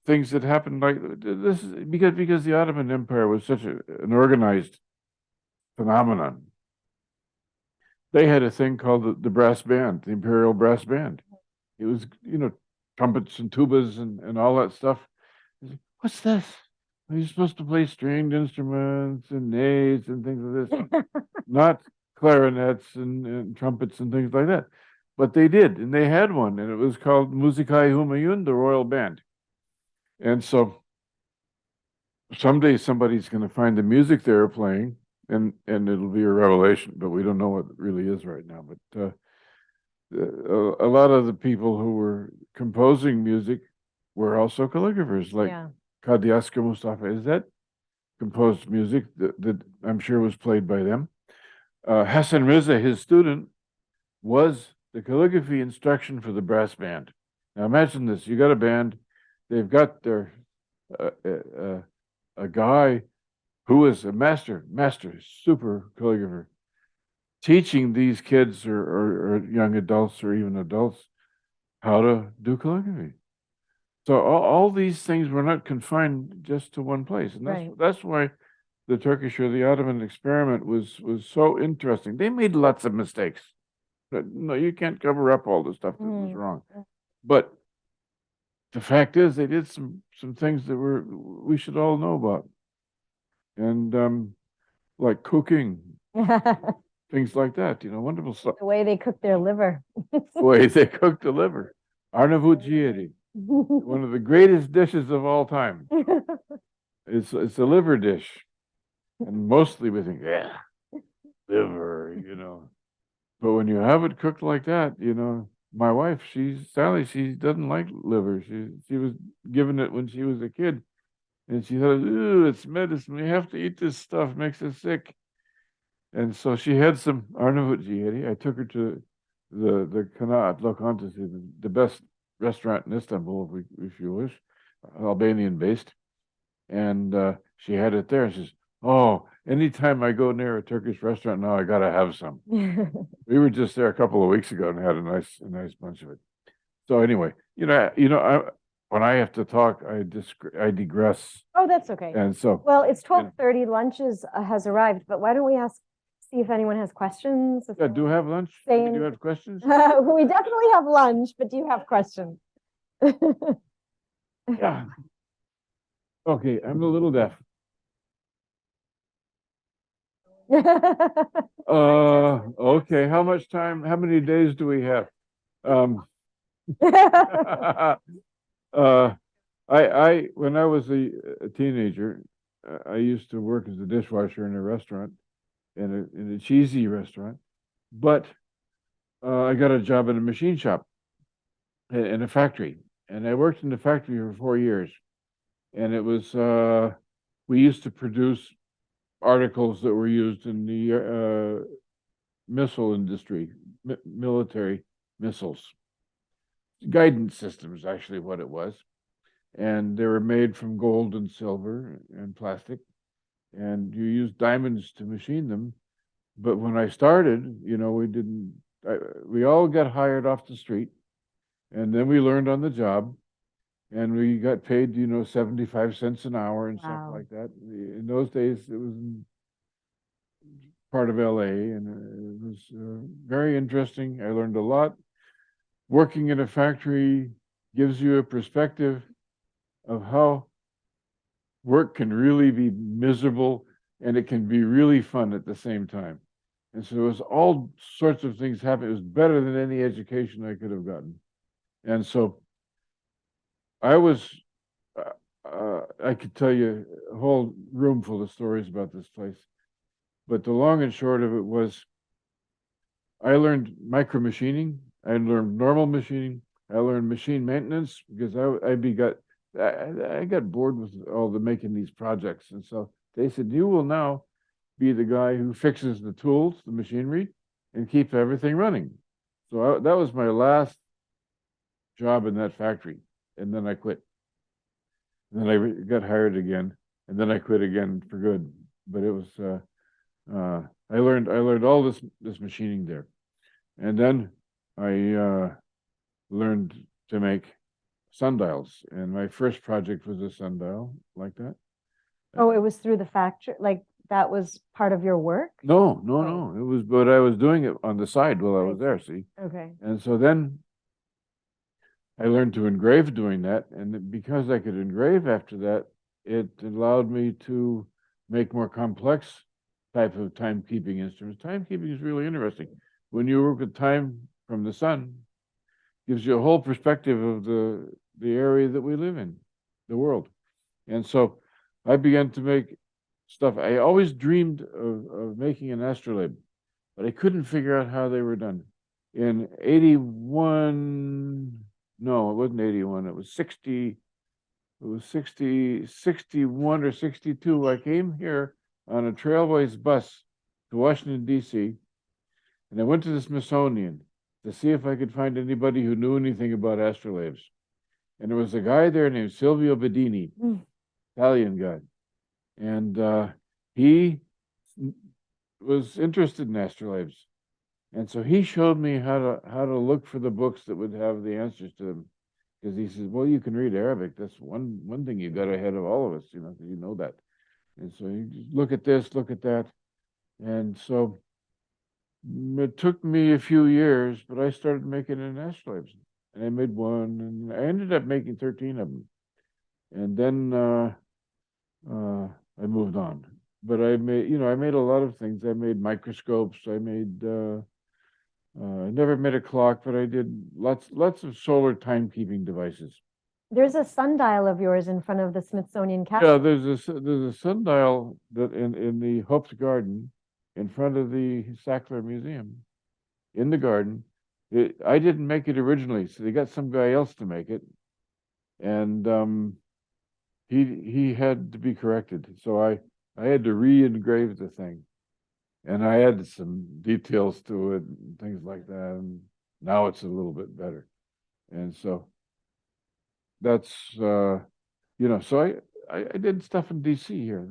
things that happened like this is because the Ottoman Empire was such an organized phenomenon. They had a thing called the brass band, the Imperial Brass Band. It was, trumpets and tubas and all that stuff. What's this? Are you supposed to play stringed instruments and naids and things like this? Not clarinets and trumpets and things like that. But they did, and they had one, and it was called Musikai Humayun, the Royal Band. And so someday somebody's going to find the music they were playing, and it'll be a revelation, but we don't know what it really is right now. But a lot of the people who were composing music were also calligraphers, like
Yeah.
Kadiaska Mustafa Izzet composed music that I'm sure was played by them. Hassan Riza, his student, was the calligraphy instruction for the brass band. Now imagine this: you got a band, they've got their a guy who is a master, super calligrapher, teaching these kids or young adults or even adults how to do calligraphy. So all these things were not confined just to one place, and
Right.
that's why the Turkish or the Ottoman experiment was so interesting. They made lots of mistakes. But no, you can't cover up all the stuff that was wrong. But the fact is, they did some things that we should all know about, and like cooking,
The
things like that. Wonderful stuff.
way they cook their liver.
The way they cook the liver, Arnavut ciğeri, one of the greatest dishes of all time. It's a liver dish, and mostly we think, yeah, liver, But when you have it cooked like that, my wife, Sally, she doesn't like liver. She was given it when she was a kid, and she thought, ooh, it's medicine. We have to eat this stuff. Makes us sick. And so she had some Arnavut ciğeri. I took her to the Kanaat Lokantası, the best restaurant in Istanbul, if you wish, Albanian based. And she had it there. And she says, "Oh, anytime I go near a Turkish restaurant now, I gotta have some." We were just there a couple of weeks ago and had a nice bunch of it. So anyway, when I have to talk, I digress.
Oh, that's okay.
And so,
Well, it's 12:30, lunch has arrived, but why don't we see if anyone has questions? If
yeah,
they
do you
wanna
have lunch?
say
Do you
any-
have questions?
We definitely have lunch, but do you have questions?
Yeah. Okay, I'm a little deaf. Okay, how much time, how many days do we have? When I was a teenager, I used to work as a dishwasher in a restaurant, in a cheesy restaurant, but I got a job in a machine shop in a factory, and I worked in the factory for 4 years, and it was we used to produce articles that were used in the missile industry, military missiles, guidance systems, actually what it was. And they were made from gold and silver and plastic, and you used diamonds to machine them. But when I started, we all got hired off the street, and then we learned on the job, and we got paid, 75 cents an hour and stuff
Wow.
like that. In those days, it was part of LA, and it was very interesting. I learned a lot. Working in a factory gives you a perspective of how work can really be miserable and it can be really fun at the same time. And so there was all sorts of things happening. It was better than any education I could have gotten. And so I could tell you a whole room full of stories about this place. But the long and short of it was, I learned micro machining. I learned normal machining. I learned machine maintenance because I got bored with all the making these projects. And so they said, you will now be the guy who fixes the tools, the machinery, and keep everything running. So that was my last job in that factory. And then I quit. And then I got hired again. And then I quit again for good. But it was, I learned all this machining there. And then I learned to make sundials, and my first project was a sundial like that.
Oh, it was through the factory, like that was part of your work?
No,
Oh.
it was, but I was doing it on the side while I was there, see?
Okay.
And so then I learned to engrave doing that, and because I could engrave after that, it allowed me to make more complex type of timekeeping instruments. Timekeeping is really interesting. When you work with time from the sun, gives you a whole perspective of the area that we live in, the world. And so I began to make stuff. I always dreamed of making an astrolabe, but I couldn't figure out how they were done. In 81, no, it wasn't 81, it was 61 or 62. I came here on a Trailways bus to Washington, D.C., and I went to the Smithsonian to see if I could find anybody who knew anything about astrolabes. And there was a guy there named Silvio Bedini, Italian guy. And he was interested in astrolabes. And so he showed me how to look for the books that would have the answers to them. Because he says, well, you can read Arabic. That's one thing you got ahead of all of us, you know that. And so you just look at this, look at that. And so it took me a few years, but I started making an astrolabes. And I made one, and I ended up making 13 of them. And then I moved on. But I made a lot of things. I made microscopes. I never made a clock, but I did lots of solar timekeeping devices.
There's a sundial of yours in front of the Smithsonian
Yeah,
Castle.
there's a sundial that in the Hope's Garden, in front of the Sackler Museum, in the garden. I didn't make it originally, so they got some guy else to make it, and he had to be corrected. So I had to re-engrave the thing, and I added some details to it and things like that. And now it's a little bit better, and so that's so I did stuff in DC here.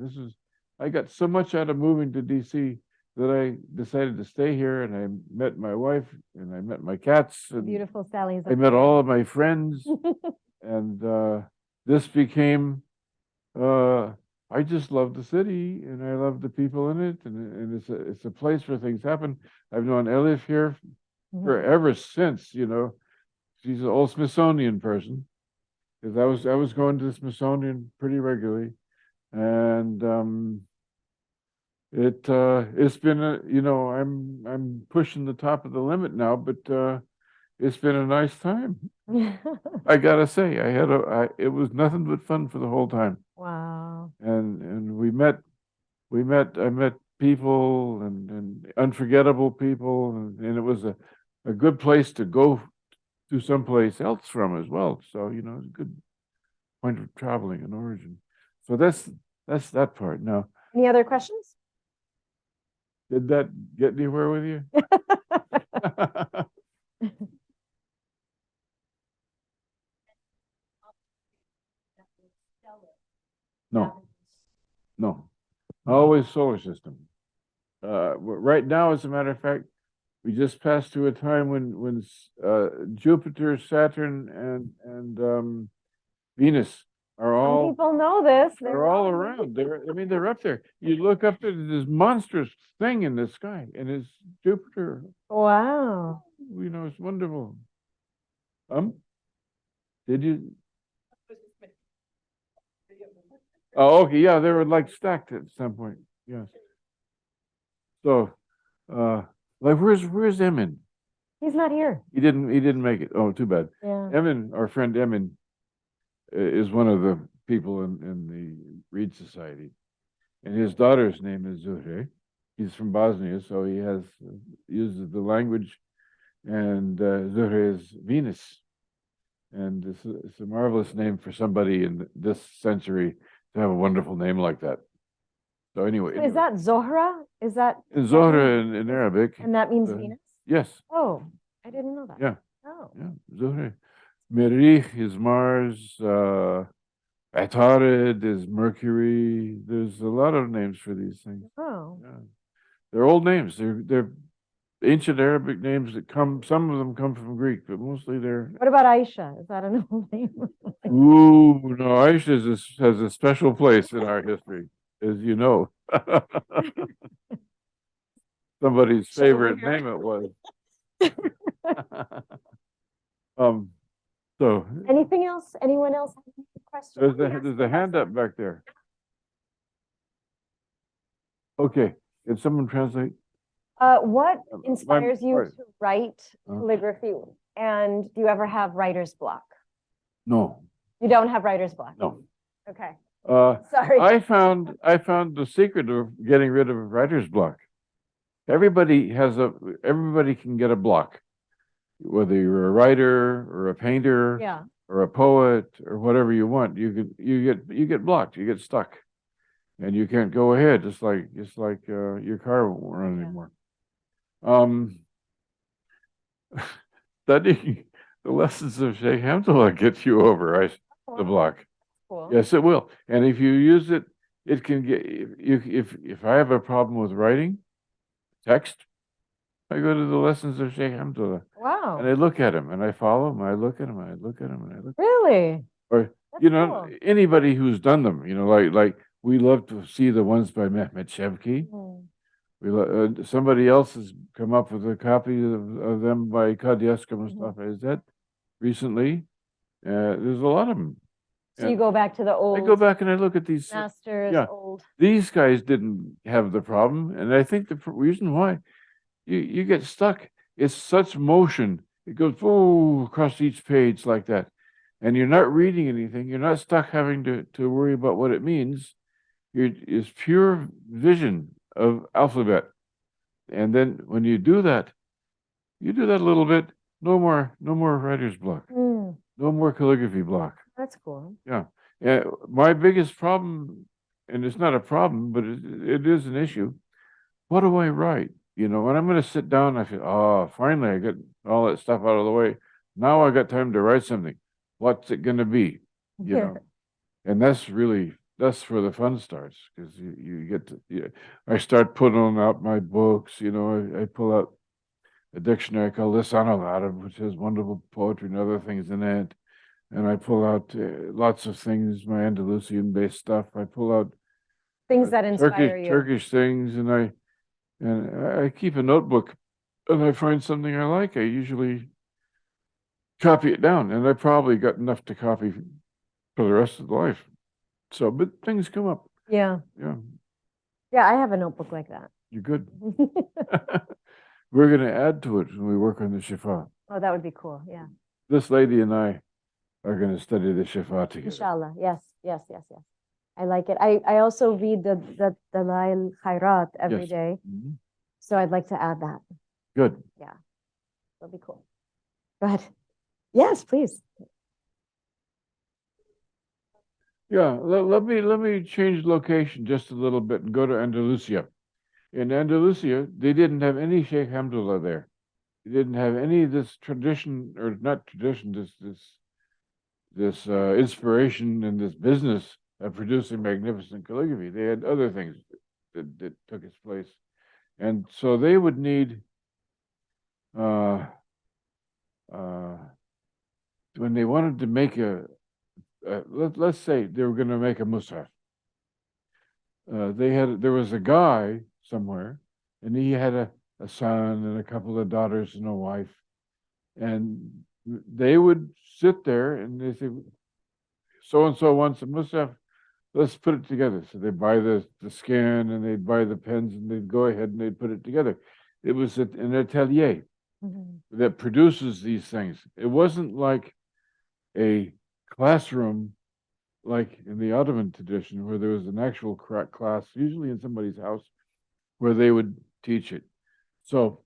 I got so much out of moving to DC that I decided to stay here, and I met my wife, and I met my cats, and
Beautiful Sally's.
I met all of my friends, this became, I just love the city and I love the people in it, and it's a place where things happen. I've known Elif here forever since, you know, she's an old Smithsonian person, because I was going to the Smithsonian pretty regularly, and it's been a, you know, I'm pushing the top of the limit now, but it's been a nice time. I gotta say, it was nothing but fun for the whole time.
Wow.
And I met people and unforgettable people, and it was a good place to go to someplace else from as well. So, you know, it's a good point of traveling and origin. So that's that part. Now,
Any other questions?
did that get anywhere with you? No, no, always solar system. Right now, as a matter of fact, we just passed through a time when Jupiter, Saturn, and Venus are
Some
all
people know this.
they're all around. I mean, they're up there. You look up there, there's this monstrous thing in the sky, and it's Jupiter.
Wow.
You know, it's wonderful. Did you? Oh, okay, yeah, they were like stacked at some point. Yes. So, like, where's Emin?
He's not here.
He didn't make it. Oh, too bad.
Yeah.
Emin, our friend Emin, is one of the people in the Reed Society, and his daughter's name is Zuhre. He's from Bosnia, so he uses the language, and Zuhre is Venus, and it's a marvelous name for somebody in this century to have a wonderful name like that. So anyway,
Is that Zohra? Is that
Zohra in Arabic?
And that means Venus?
Yes.
Oh, I didn't know that.
Yeah.
Oh.
Yeah. Zohra. Merich is Mars. Atarid is Mercury. There's a lot of names for these things.
Oh.
Yeah. They're old names. They're ancient Arabic names that some of them come from Greek, but mostly they're.
What about Aisha? Is that an old name?
Ooh, no, Aisha has a special place in our history, as you know. Somebody's favorite name it was. So
Anything else? Anyone else have any questions?
there's a hand up back there. Okay, can someone translate?
What inspires you
sorry.
to write calligraphy? And do you ever have writer's block?
No,
You don't have writer's block?
no.
Okay.
Sorry.
Sorry.
I found the secret of getting rid of a writer's block. Everybody can get a block, whether you're a writer or a painter,
Yeah.
or a poet or whatever you want. You get blocked, you get stuck, and you can't go ahead. Just like your car won't run anymore. Studying the lessons of Sheikh Hamdullah gets you over the block.
Cool.
Yes, it will. And if you use it, it can get you. If I have a problem with writing text, I go to the lessons of Sheikh Hamdullah.
Wow.
And I look at him and I follow him. I look at him. I look at him and I look.
Really?
Or
That's
you know,
cool.
anybody who's done them, you know, like we love to see the ones by Mehmet Shevki. Somebody else has come up with a copy of them by Kadyaska Mustafa. Is that recently? There's a lot of them.
So you go back to the old.
I go back and I look at these
masters,
yeah.
old.
These guys didn't have the problem, and I think the reason why you get stuck, it's such motion. It goes across each page like that, and you're not reading anything. You're not stuck having to worry about what it means. It's pure vision of alphabet, and then when you do that a little bit. No more writer's block. No more calligraphy block.
That's cool.
Yeah. My biggest problem, and it's not a problem, but it is an issue. What do I write? You know, when I'm going to sit down, I feel, finally I got all that stuff out of the way. Now I got time to write something. What's it going to be? You know, and that's where the fun starts, because you get to, I start putting out my books, you know, I pull out a dictionary called Lisan al Arab, which has wonderful poetry and other things in it. and I pull out lots of things, my Andalusian-based stuff. I pull out
Things that inspire you.
Turkish things, and I keep a notebook, and I find something I like. I usually copy it down, and I probably got enough to copy for the rest of life. So, but things come up.
Yeah.
Yeah,
Yeah, I have a notebook like that.
you're good. We're going to add to it when we work on the Shifa.
Oh, that would be cool. Yeah.
This lady and I are going to study the Shifa together.
Inshallah. Yes, yes, yes, yes. I like it. I also read the Dalail Khairat every
Yes.
day,
Mhm.
so I'd like to add that.
Good.
That'll be cool. Go ahead. Yes, please.
Yeah, let me change location just a little bit and go to Andalusia. In Andalusia, they didn't have any Sheikh Hamdullah there. They didn't have any of this tradition, or not tradition, this inspiration and this business of producing magnificent calligraphy. They had other things that took its place, and so they would need when they wanted to make let's say they were going to make a mushaf. There was a guy somewhere, and he had a son and a couple of daughters and a wife, and they would sit there and they say, so and so wants a mushaf, let's put it together. So they buy the skin, and they'd buy the pens, and they'd go ahead and they'd put it together. It was an atelier that produces these things. It wasn't like a classroom like in the Ottoman tradition, where there was an actual class, usually in somebody's house, where they would teach it. So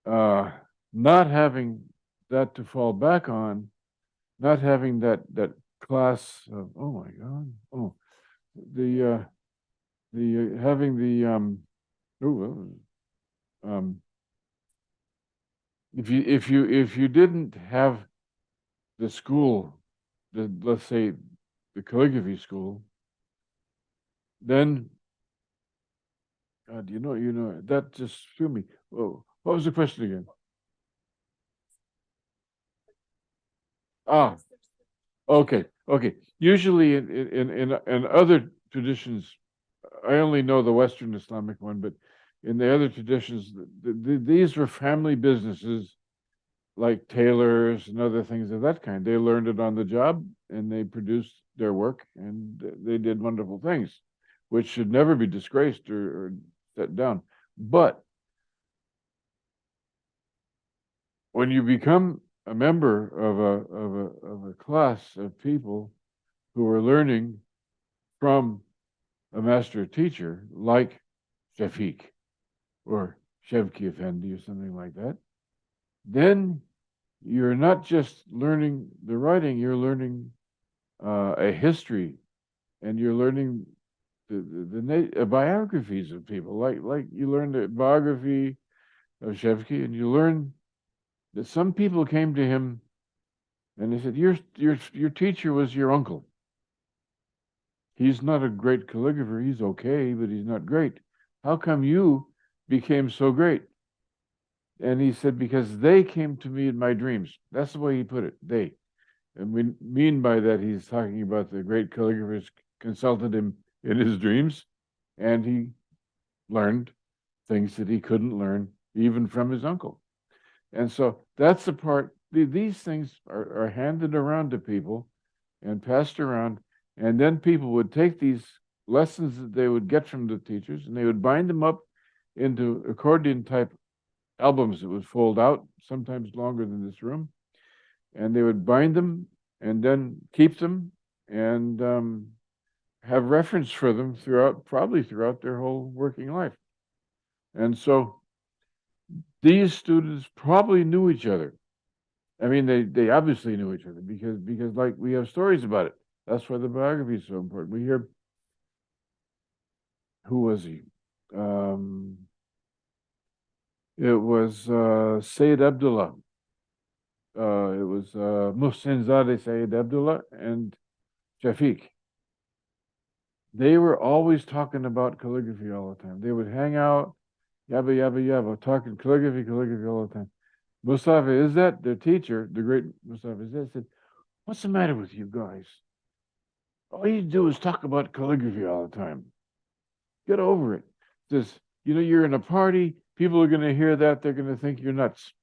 not having that to fall back on, not having that class of, oh my God, having the if you didn't have the school, let's say the calligraphy school, then God, you know that just threw me. Oh, what was the question again? Okay. Usually in other traditions, I only know the Western Islamic one, but in the other traditions, these were family businesses like tailors and other things of that kind. They learned it on the job, and they produced their work, and they did wonderful things, which should never be disgraced or set down. But when you become a member of a class of people who are learning from a master teacher like Shafiq or Shevki Effendi or something like that, then you're not just learning the writing, you're learning a history, and you're learning the biographies of people. Like you learn the biography of Shevki, and you learn that some people came to him and they said, your teacher was your uncle. He's not a great calligrapher. He's okay, but he's not great. How come you became so great? And he said, because they came to me in my dreams. That's the way he put it, they. And we mean by that, he's talking about the great calligraphers consulted him in his dreams, and he learned things that he couldn't learn even from his uncle. And so that's the part, these things are handed around to people and passed around, and then people would take these lessons that they would get from the teachers, and they would bind them up into accordion type albums that would fold out, sometimes longer than this room, and they would bind them and then keep them and have reference for them probably throughout their whole working life. And so these students probably knew each other. I mean, they obviously knew each other because like we have stories about it. That's why the biography is so important. We hear, who was he? It was Sayyid Abdullah. It was Muhsinzadeh Sayyid Abdullah and Shafiq. They were always talking about calligraphy all the time. They would hang out, yabba, talking calligraphy all the time. Mustafa Izzat, their teacher, the great Mustafa Izzat, said, what's the matter with you guys? All you do is talk about calligraphy all the time. Get over it. Just, you're in a party, people are going to hear that, they're going to think you're nuts.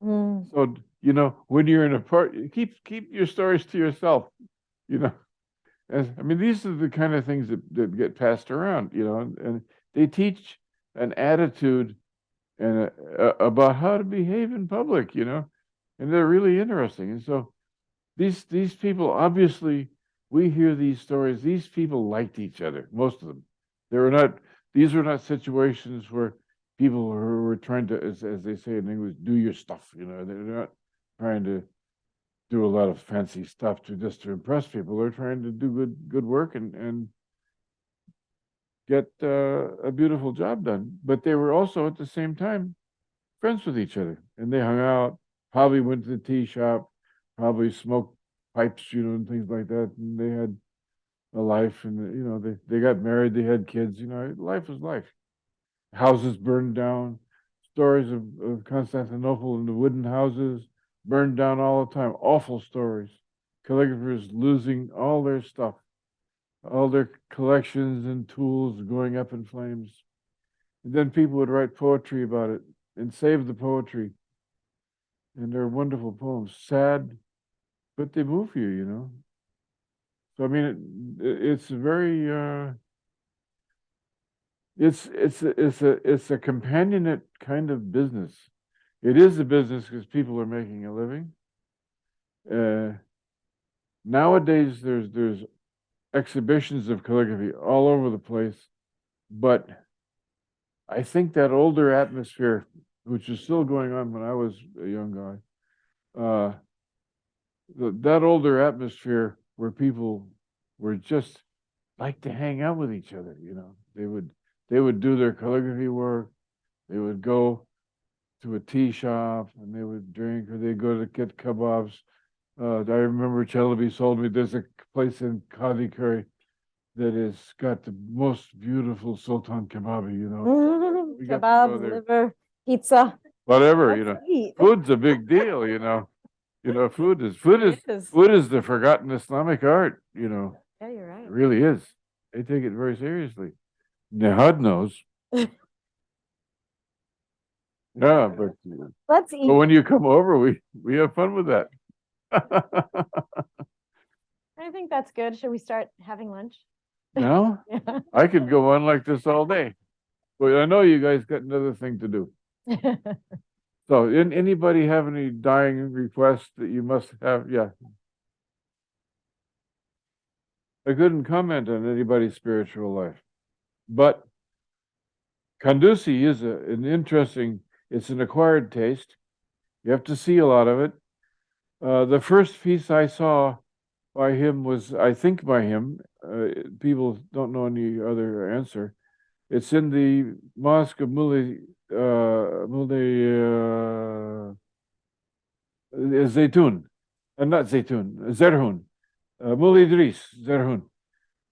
Mm.
So, when you're in a party, keep your stories to yourself, I mean, these are the kind of things that get passed around, and they teach an attitude and about how to behave in public, and they're really interesting. And so these people, obviously, we hear these stories. These people liked each other, most of them. These were not situations where people who were trying to, as they say in English, do your stuff. They're not trying to do a lot of fancy stuff just to impress people. They're trying to do good work and get a beautiful job done. But they were also at the same time friends with each other, and they hung out. Probably went to the tea shop, probably smoked pipes, and things like that. And they had a life, and they got married, they had kids. Life was life. Houses burned down. Stories of Constantinople and the wooden houses burned down all the time. Awful stories. Calligraphers losing all their stuff, all their collections and tools going up in flames. And then people would write poetry about it and save the poetry. And they're wonderful poems. Sad, but they move you, So I mean, it's a very it's a companionate kind of business. It is a business because people are making a living. Nowadays, there's exhibitions of calligraphy all over the place, but I think that older atmosphere, which is still going on when I was a young guy, that older atmosphere where people were just like to hang out with each other. They would do their calligraphy work. They would go to a tea shop and they would drink, or they'd go to get kebabs. I remember Chalabi told me there's a place in Kadikuri that has got the most beautiful sultan kebabi, We got to
Kebab,
go there.
liver, pizza.
Whatever,
Let's eat.
Food's a big deal, food is
It is.
food is the forgotten Islamic art,
Yeah, you're
It
right.
really is. They take it very seriously. Nehad knows. Yeah, but
Let's
but
eat.
when you come over, we have fun with that.
I think that's good. Should we start having lunch?
Now,
Yeah.
I could go on like this all day. But I know you guys got another thing to do. So, anybody have any dying requests that you must have? Yeah. I couldn't comment on anybody's spiritual life, but Kandusi is an interesting. It's an acquired taste. You have to see a lot of it. The first piece I saw by him was, I think, by him. People don't know any other answer. It's in the mosque of Muley Zaytun, not Zaytun, Zerhun, Muley Idris Zerhun,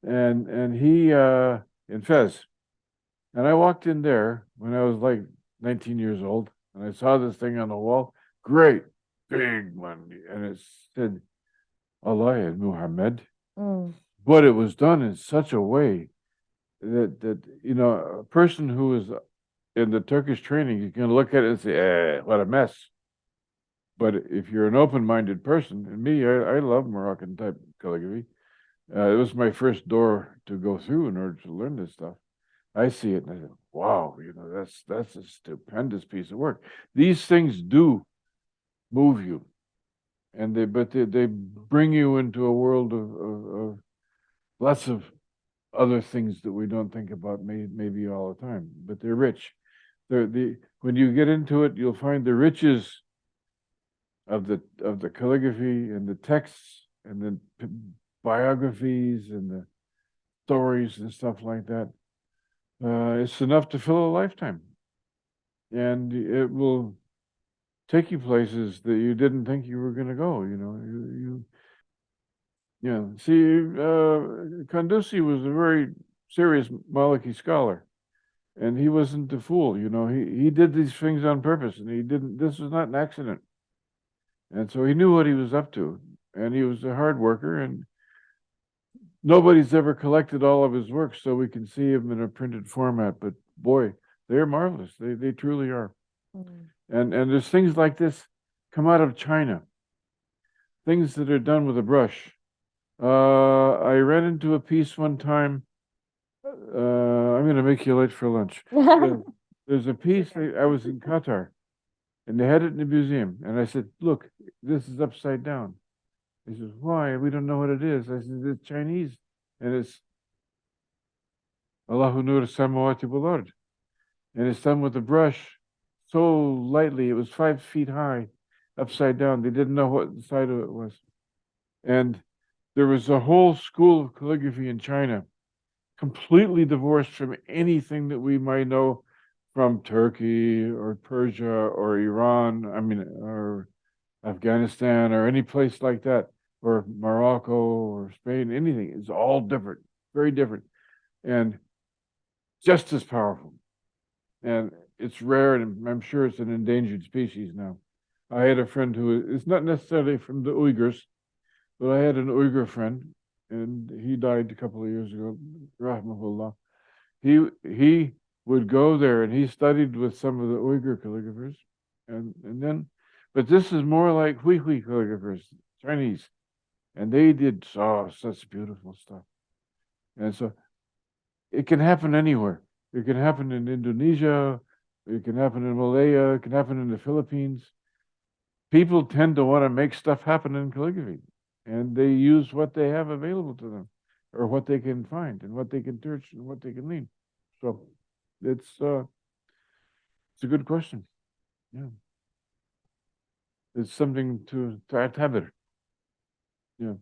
and he in Fez. And I walked in there when I was like 19 years old, and I saw this thing on the wall. Great, big one, and it said Allah and Muhammad, but it was done in such a way that a person who is in the Turkish training, you can look at it and say, what a mess. But if you're an open-minded person, and me, I love Moroccan type calligraphy. It was my first door to go through in order to learn this stuff. I see it and I say, wow, that's a stupendous piece of work. These things do move you, and they bring you into a world of lots of other things that we don't think about maybe all the time, but they're rich. When you get into it, you'll find the riches of the calligraphy and the texts and the biographies and the stories and stuff like that. It's enough to fill a lifetime, and it will take you places that you didn't think you were going to go. See, Kandusi was a very serious Maliki scholar, and he wasn't a fool. He did these things on purpose, and he didn't. This was not an accident, and so he knew what he was up to. and he was a hard worker, and nobody's ever collected all of his works, so we can see them in a printed format. But boy, they're marvelous. They truly are.
Mm.
And there's things like this come out of China, things that are done with a brush. I ran into a piece one time. I'm going to make you late for lunch. There's a piece, I was in Qatar, and they had it in the museum. And I said, look, this is upside down. He says, why? We don't know what it is. I said, it's Chinese. And it's Allahu Nur Samawati wal Ard. And it's done with a brush so lightly. It was 5 feet high, upside down. They didn't know what side of it was. And there was a whole school of calligraphy in China, completely divorced from anything that we might know from Turkey or Persia or Iran, or Afghanistan or any place like that, or Morocco or Spain, anything. It's all different, very different, and just as powerful. And it's rare, and I'm sure it's an endangered species now. I had a friend who is not necessarily from the Uyghurs, but I had an Uyghur friend, and he died a couple of years ago, rahmahullah. He would go there, and he studied with some of the Uyghur calligraphers, and then, but this is more like Hui calligraphers, Chinese, and they did such beautiful stuff. And so it can happen anywhere. It can happen in Indonesia, it can happen in Malaya, it can happen in the Philippines. People tend to want to make stuff happen in calligraphy, and they use what they have available to them, or what they can find, and what they can touch, and what they can lean. So it's a good question. Yeah, it's something to tabir. Yeah.